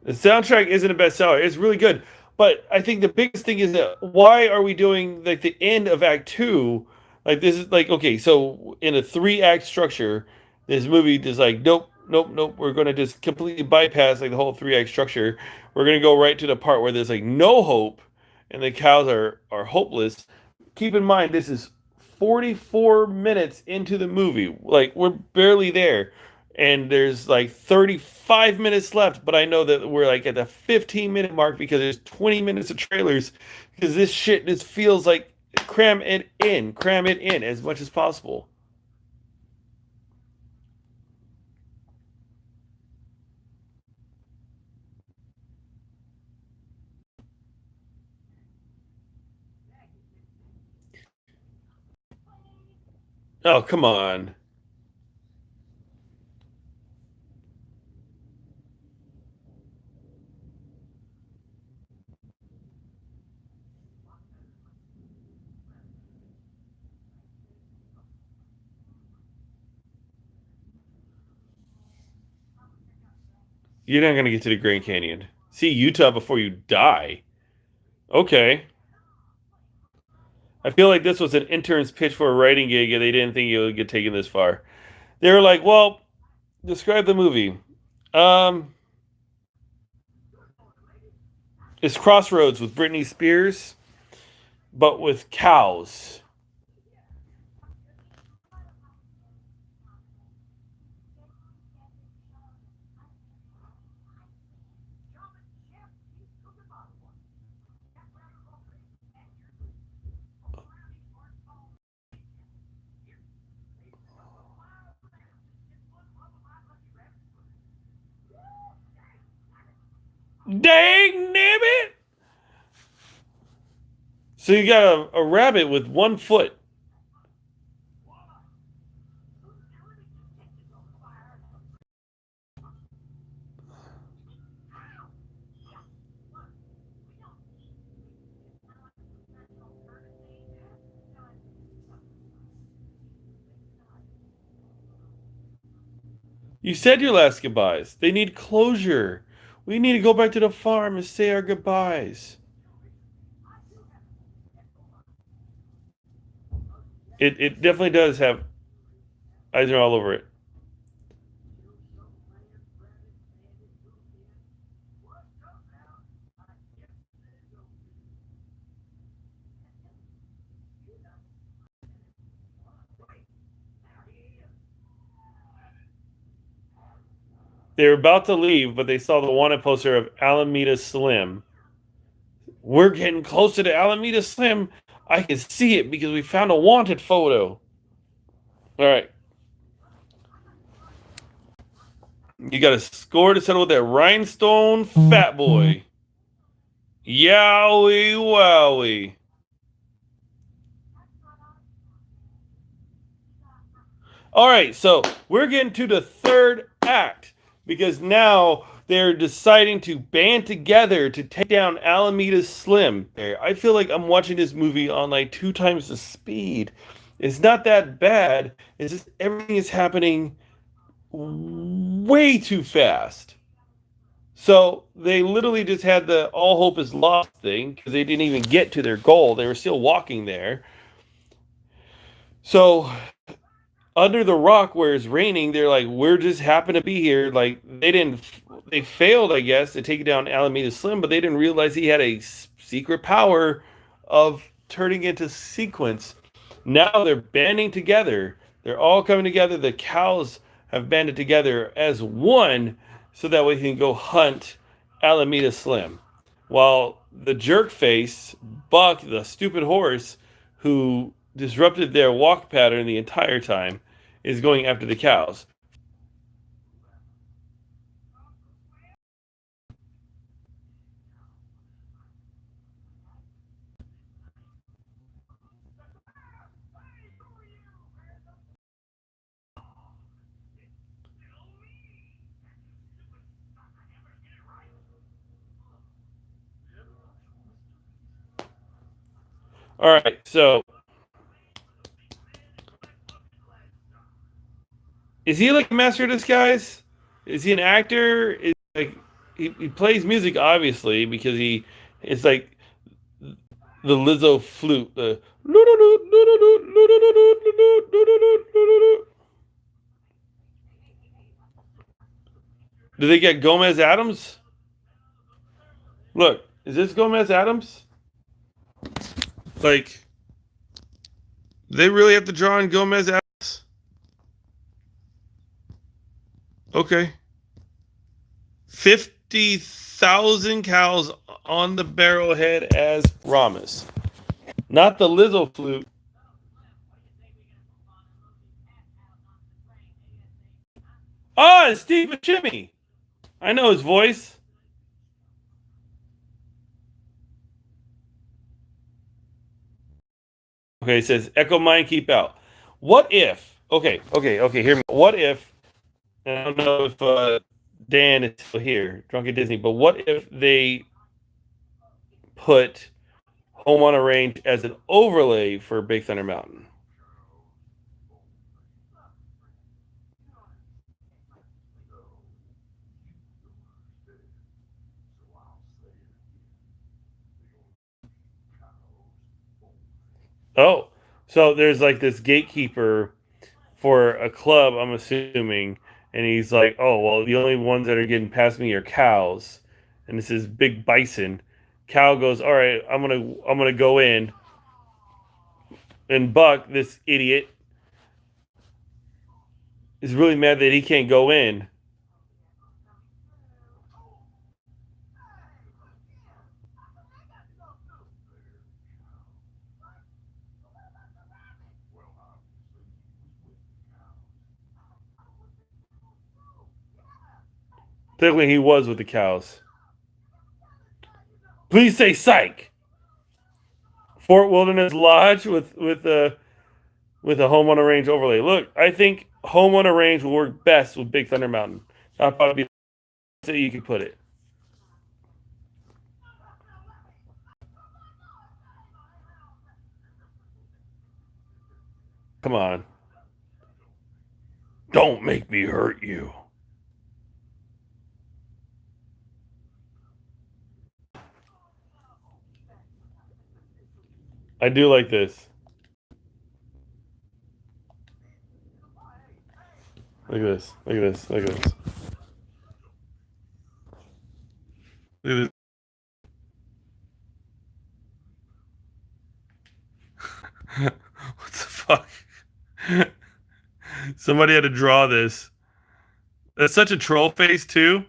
The soundtrack isn't a bestseller. It's really good, but I think the biggest thing is that why are we doing like the end of Act Two? Like this is like okay, so in a three-act structure, this movie is like nope, nope, nope. We're gonna just completely bypass like the whole three-act structure. We're gonna go right to the part where there's like no hope, and the cows are hopeless. Keep in mind this is 44 minutes into the movie. Like we're barely there and there's like 35 minutes left, but I know that we're like at the 15-minute mark because there's 20 minutes of trailers because this shit just feels like cram it in as much as possible. Oh, come on. You're not going to get to the Grand Canyon. See Utah before you die. Okay. I feel like this was an intern's pitch for a writing gig and they didn't think it would get taken this far. They were like, well, describe the movie. Um, it's Crossroads with Britney Spears, but with cows. Dang nabbit! So you got a rabbit with 1 foot. You said your last goodbyes. They need closure. We need to go back to the farm and say our goodbyes. It definitely does have Eisner all over it. They were about to leave, but they saw the wanted poster of Alameda Slim. We're getting closer to Alameda Slim. I can see it because we found a wanted photo. All right. You got a score to settle with that rhinestone fat boy. Yowie wowie. All right, so we're getting to the third act because now they're deciding to band together to take down Alameda Slim. I feel like I'm watching this movie on like 2 times the speed. It's not that bad. It's just everything is happening way too fast. So they literally just had the all hope is lost thing because they didn't even get to their goal. They were still walking there. So under the rock where it's raining, they're like, we're just happen to be here. Like they failed, I guess, to take down Alameda Slim, but they didn't realize he had a secret power of turning into sequence. Now they're banding together. They're all coming together. The cows have banded together as one so that we can go hunt Alameda Slim. While the jerk face, Buck, the stupid horse, who disrupted their walk pattern the entire time, is going after the cows. All right, so is he like a master of disguise? Is he an actor? Is like he plays music obviously because it's like the Lizzo flute. The do they get Gomez Adams? Look, is this Gomez Adams? Like they really have to draw on Gomez Adams? Okay. 50,000 cows on the barrelhead as promised. Not the Lizzo flute. Oh, it's Steve Buscemi. I know his voice. Okay, it says echo mine, keep out. What if? Okay. Hear me. What if? And I don't know if Dan is still here, Drunken Disney. But what if they put Home on a Range as an overlay for Big Thunder Mountain? Oh, so there's like this gatekeeper for a club, I'm assuming, and he's like, "Oh, well, the only ones that are getting past me are cows," and this is Big Bison. Cow goes, "All right, I'm gonna go in," and Buck, this idiot, is really mad that he can't go in. Technically, he was with the cows. Please say psych. Fort Wilderness Lodge with a home on a range overlay. Look, I think home on a range will work best with Big Thunder Mountain. That'll probably be the best that you could put it. Come on. Don't make me hurt you. I do like this. Look at this. Look at this. Look at this. Look at this. What the fuck? Somebody had to draw this. That's such a troll face too.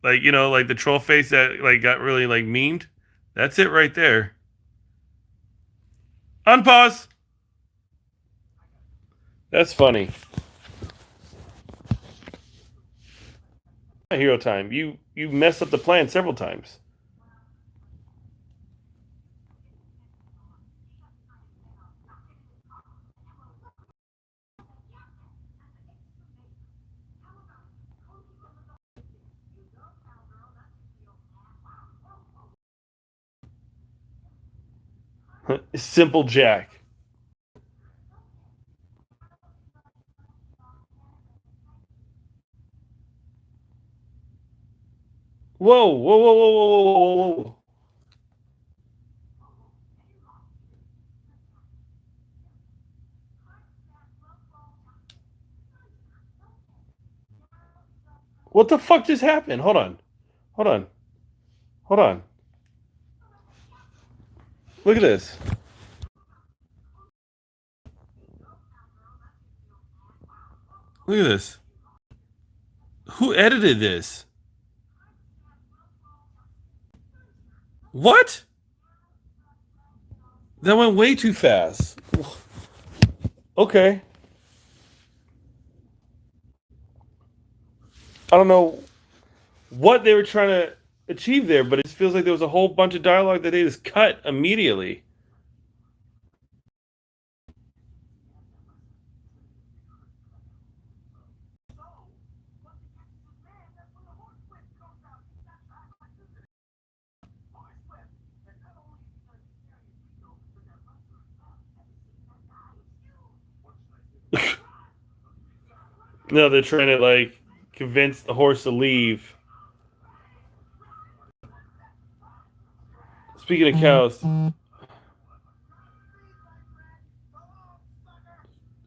Like like the troll face that like got really like memed. That's it right there. Unpause. That's funny. Hero time. You messed up the plan several times. Simple Jack. Whoa, whoa, whoa, whoa, whoa, whoa, whoa, whoa. What the fuck just happened? Hold on. Hold on. Hold on. Look at this. Look at this. Who edited this? What? That went way too fast. Okay. I don't know what they were trying to achieve there, but it feels like there was a whole bunch of dialogue that they just cut immediately. No, they're trying to like convince the horse to leave. Speaking of cows,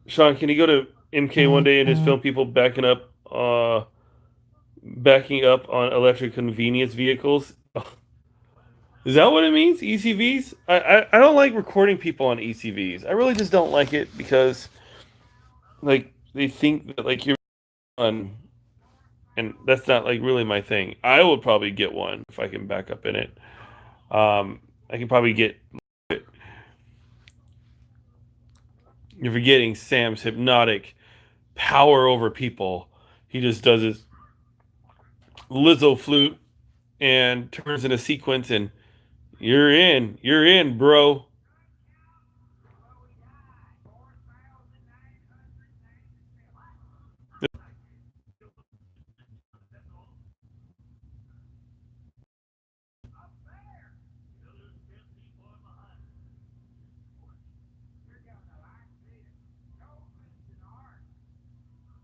Sean, can you go to MK one day and just film people backing up on electric convenience vehicles? Is that what it means? ECVs? I don't like recording people on ECVs. I really just don't like it because like they think that like you're on, and that's not like really my thing. I would probably get one if I can back up in it. I can probably get. You're forgetting Sam's hypnotic power over people. He just does his Lizzo flute and turns in a sequence, and you're in, bro.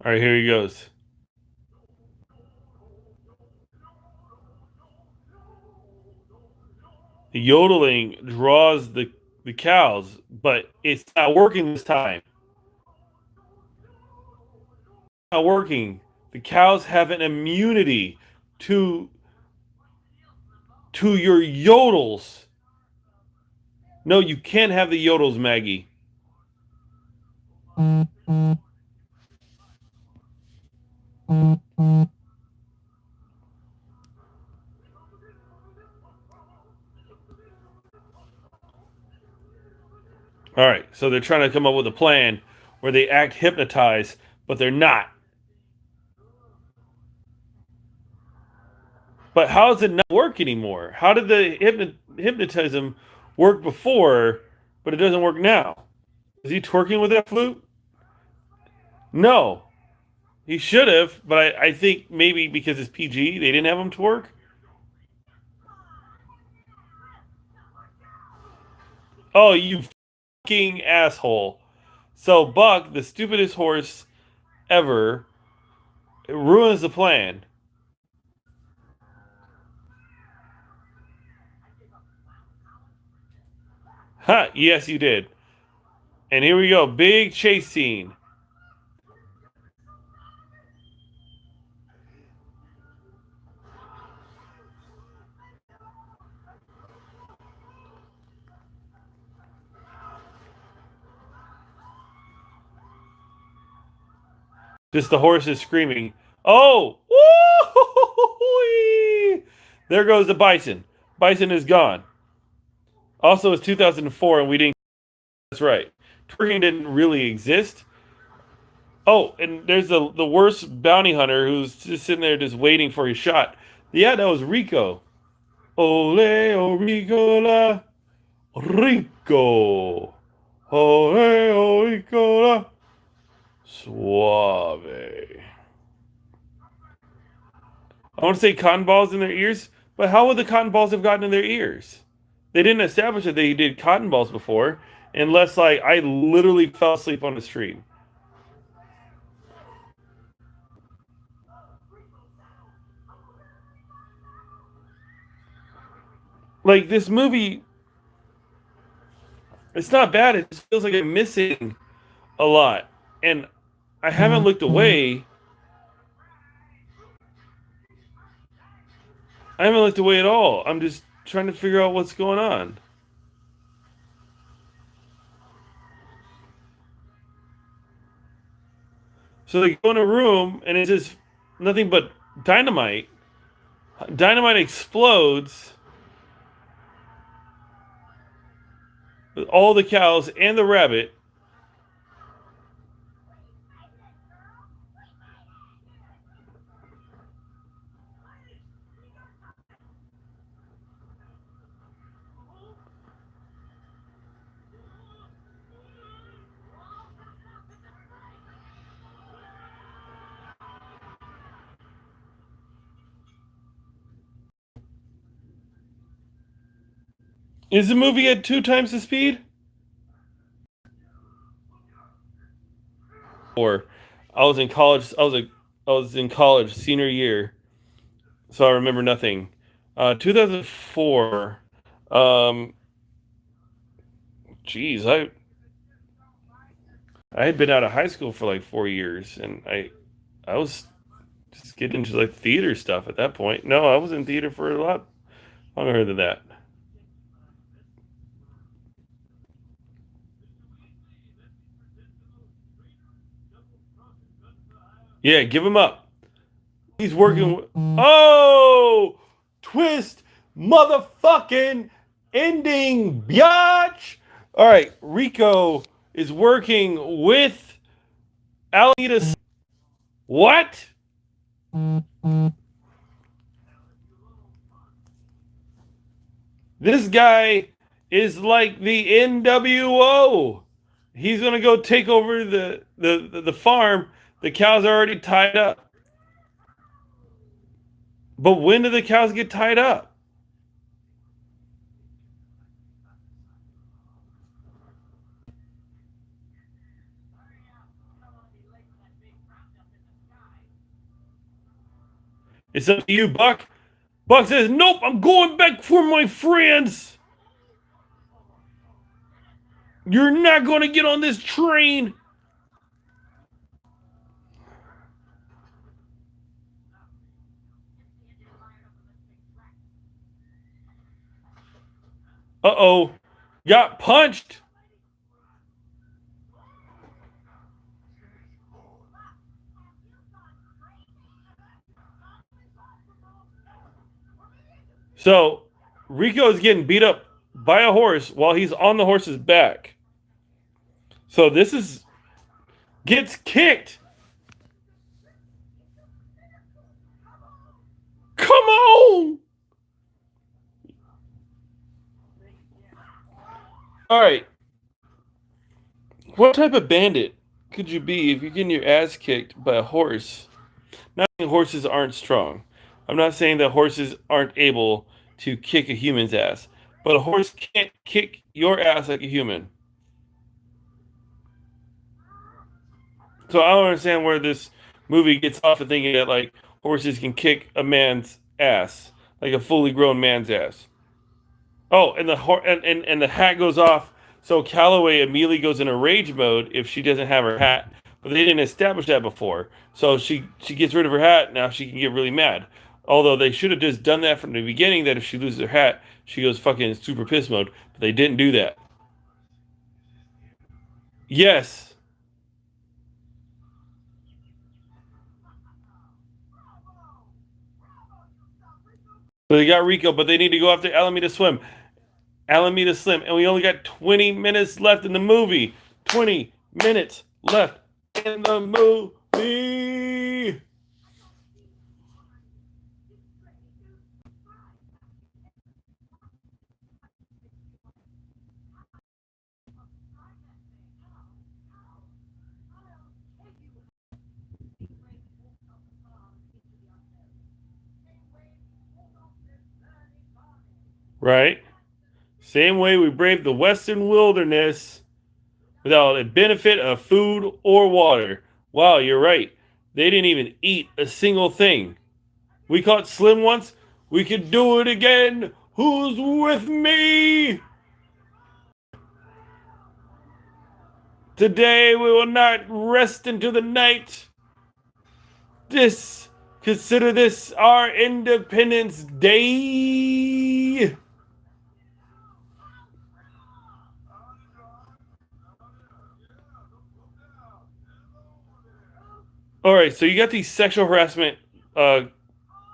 All right, here he goes. The yodeling draws the cows, but it's not working this time. It's not working. The cows have an immunity to your yodels. No, you can't have the yodels, Maggie. All right, so they're trying to come up with a plan where they act hypnotized, but they're not. But how does it not work anymore? How did the hypnotism work before, but it doesn't work now? Is he twerking with that flute? No, he should have, but I think maybe because it's PG, they didn't have him twerk. Oh, you fucking asshole! So Buck, the stupidest horse ever, ruins the plan. Huh? Yes, you did. And here we go, big chase scene. Just the horses screaming. Oh! Woo! There goes the bison. Bison is gone. Also, it's 2004 and we didn't. That's right. Twerking didn't really exist. Oh, and there's the worst bounty hunter who's just sitting there just waiting for his shot. Yeah, that was Rico. Ole, o Rico la. Rico. Ole, o Rico la. Suave. I want to say cotton balls in their ears, but how would the cotton balls have gotten in their ears? They didn't establish that they did cotton balls before, unless like I literally fell asleep on the street. Like this movie, it's not bad. It just feels like I'm missing a lot, and I haven't looked away. I haven't looked away at all. I'm just trying to figure out what's going on. So they go in a room, and it's just nothing but dynamite. Dynamite explodes with all the cows and the rabbit. Is the movie at 2 times the speed? Or I was in college. I was in college senior year, so I remember nothing. 2004. Um, geez, I had been out of high school for like 4 years, and I was just getting into like theater stuff at that point. No, I was in theater for a lot longer than that. Yeah, give him up. He's working. Oh, twist, motherfucking ending, biatch. All right, Rico is working with Alameda. What? This guy is like the NWO. He's gonna go take over the farm. The cows are already tied up. But when do the cows get tied up? It's up to you, Buck. Buck says, "Nope, I'm going back for my friends. You're not going to get on this train." Uh-oh. Got punched. So, Rico is getting beat up by a horse while he's on the horse's back. So this is gets kicked. Come on. All right. What type of bandit could you be if you're getting your ass kicked by a horse? Not saying horses aren't strong. I'm not saying that horses aren't able to kick a human's ass, but a horse can't kick your ass like a human. So I don't understand where this movie gets off of thinking that like horses can kick a man's ass, like a fully grown man's ass. Oh, and and the hat goes off. So Calloway immediately goes in a rage mode if she doesn't have her hat, but they didn't establish that before. So she gets rid of her hat. Now she can get really mad. Although they should have just done that from the beginning. That if she loses her hat, she goes fucking super piss mode. But they didn't do that. Yes. So they got Rico, but they need to go after Alameda Swim. Alameda Slim, and we only got 20 minutes left in the movie. 20 minutes left in the movie. Right? Same way we braved the western wilderness without a benefit of food or water. Wow, you're right. They didn't even eat a single thing. We caught Slim once. We could do it again. Who's with me? Today we will not rest into the night. This consider this our Independence Day. All right, so you got these sexual harassment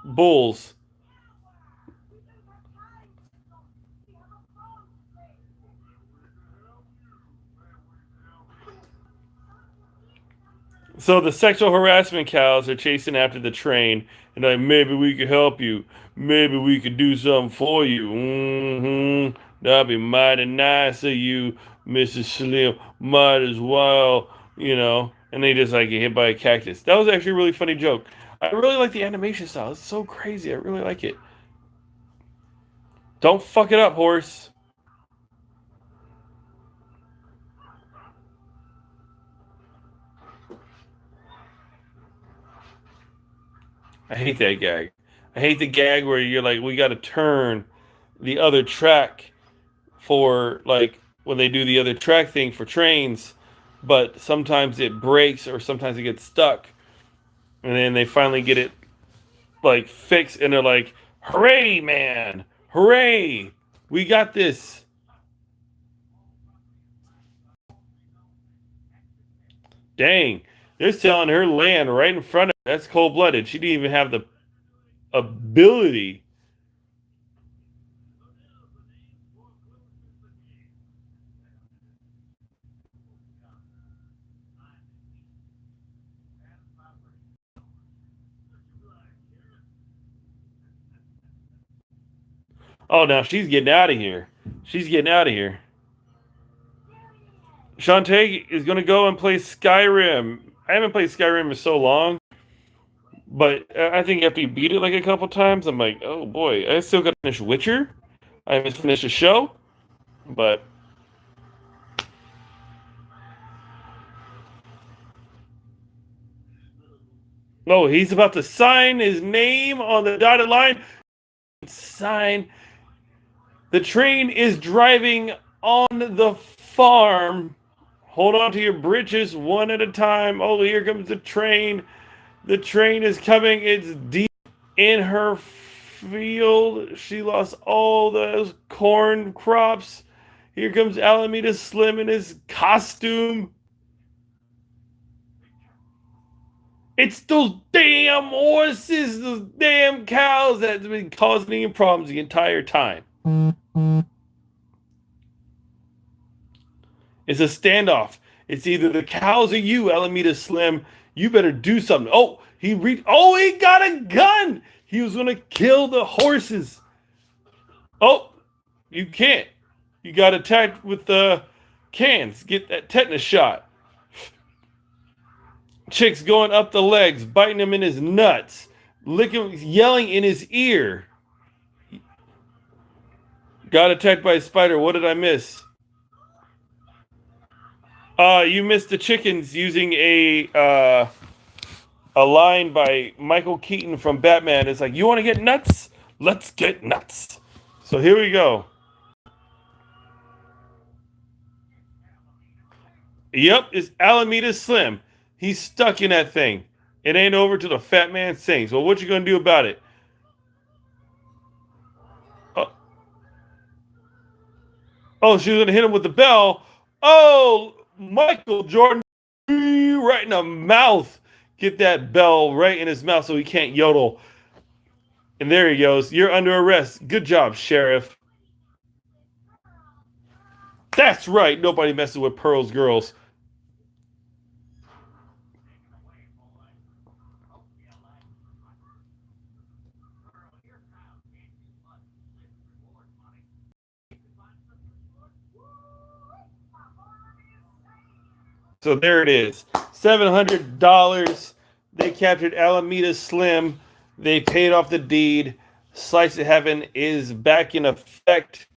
bulls. So the sexual harassment cows are chasing after the train, and like maybe we could help you. Maybe we could do something for you. That'd be mighty nice of you, Mrs. Slim. Might as well, you know. And they just like get hit by a cactus. That was actually a really funny joke. I really like the animation style. It's so crazy. I really like it. Don't fuck it up, horse. I hate that gag. I hate the gag where you're like, we got to turn the other track for like when they do the other track thing for trains, but sometimes it breaks or sometimes it gets stuck, and then they finally get it like fixed, and they're like, "Hooray, man! Hooray! We got this!" Dang, they're selling her land right in front of her. That's cold blooded. She didn't even have the ability. Oh, now she's getting out of here. She's getting out of here. Shantae is going to go and play Skyrim. I haven't played Skyrim in so long, but I think after you beat it like a couple times, I'm like, oh boy, I still got to finish Witcher. I haven't finished the show, but no, he's about to sign his name on the dotted line. Sign. The train is driving on the farm. Hold on to your britches one at a time. Oh, here comes the train. The train is coming. It's deep in her field. She lost all those corn crops. Here comes Alameda Slim in his costume. It's those damn horses, those damn cows that's been causing me problems the entire time. It's a standoff. It's either the cows or you, Alameda Slim. You better do something. Oh, he got a gun. He was gonna kill the horses. Oh, you can't. You got attacked with the cans. Get that tetanus shot. Chick's going up the legs, biting him in his nuts, licking, yelling in his ear. Got attacked by a spider. What did I miss? You missed the chickens using a line by Michael Keaton from Batman. It's like, you want to get nuts? Let's get nuts. So here we go. Yep, it's Alameda Slim. He's stuck in that thing. It ain't over till the fat man sings. Well, what you gonna do about it? Oh, oh, she was gonna hit him with the bell. Oh, Michael Jordan, right in the mouth. Get that bell right in his mouth so he can't yodel. And there he goes. You're under arrest. Good job, Sheriff. That's right. Nobody messes with Pearl's girls. So there it is. $700. They captured Alameda Slim. They paid off the deed. Slice of Heaven is back in effect.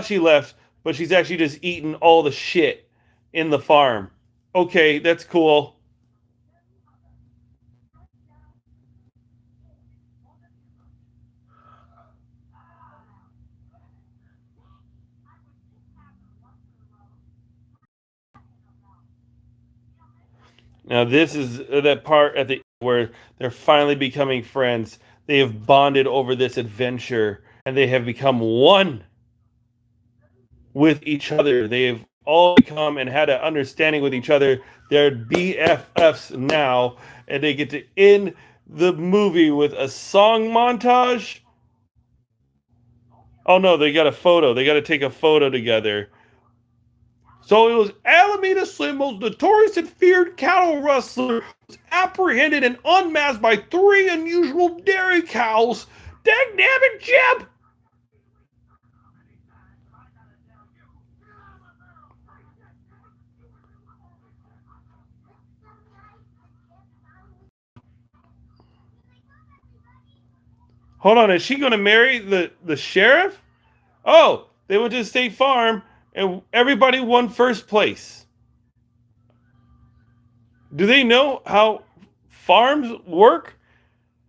She left, but she's actually just eating all the shit in the farm. Okay, that's cool. Now this is that part at the where they're finally becoming friends. They have bonded over this adventure and they have become one with each other. They've all become and had an understanding with each other. They're BFFs now, and they get to end the movie with a song montage. Oh no, they got a photo. They got to take a photo together. So it was Alameda Slim, most notorious and feared cattle rustler, was apprehended and unmasked by three unusual dairy cows. Dang damn it, Jeb! Hold on, is she going to marry the sheriff? Oh, they went to State Farm and everybody won first place. Do they know how farms work?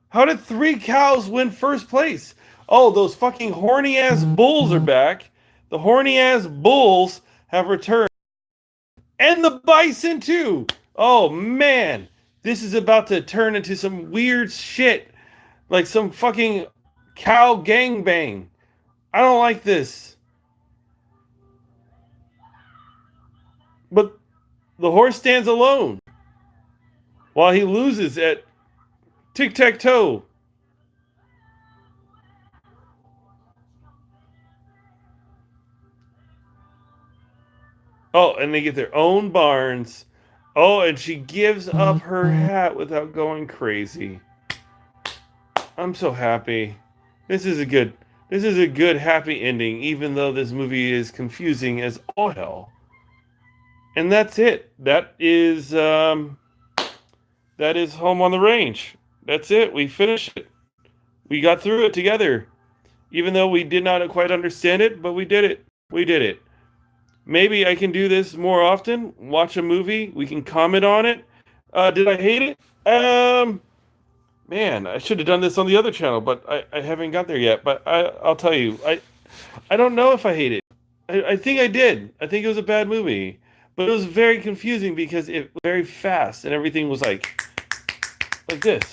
How did 3 cows win first place? Oh, those fucking horny ass bulls are back. The horny ass bulls have returned. And the bison too. Oh man, this is about to turn into some weird shit. Like some fucking cow gangbang. I don't like this. But the horse stands alone while he loses at tic-tac-toe. Oh, and they get their own barns. Oh, and she gives up her hat without going crazy. I'm so happy. This is a good happy ending, even though this movie is confusing as all hell. And that's it. That is Home on the Range. That's it. We finished it. We got through it together. Even though we did not quite understand it, but we did it. We did it. Maybe I can do this more often. Watch a movie. We can comment on it. Did I hate it? Man, I should have done this on the other channel, but I haven't got there yet. But I'll tell you, I don't know if I hate it. I think I did. I think it was a bad movie, but it was very confusing because it was very fast and everything was like this,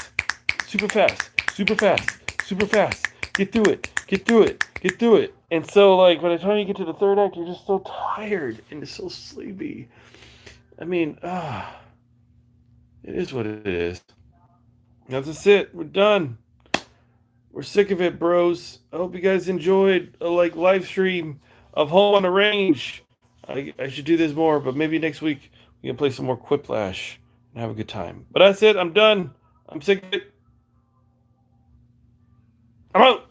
super fast, super fast, super fast. Get through it. Get through it. Get through it. And so, like, by the time you get to the third act, you're just so tired and it's so sleepy. I mean, it is what it is. That's it. We're done. We're sick of it, bros. I hope you guys enjoyed a live stream of Home on the Range. I should do this more, but maybe next week we can play some more Quiplash and have a good time. But that's it. I'm done. I'm sick of it. I'm out.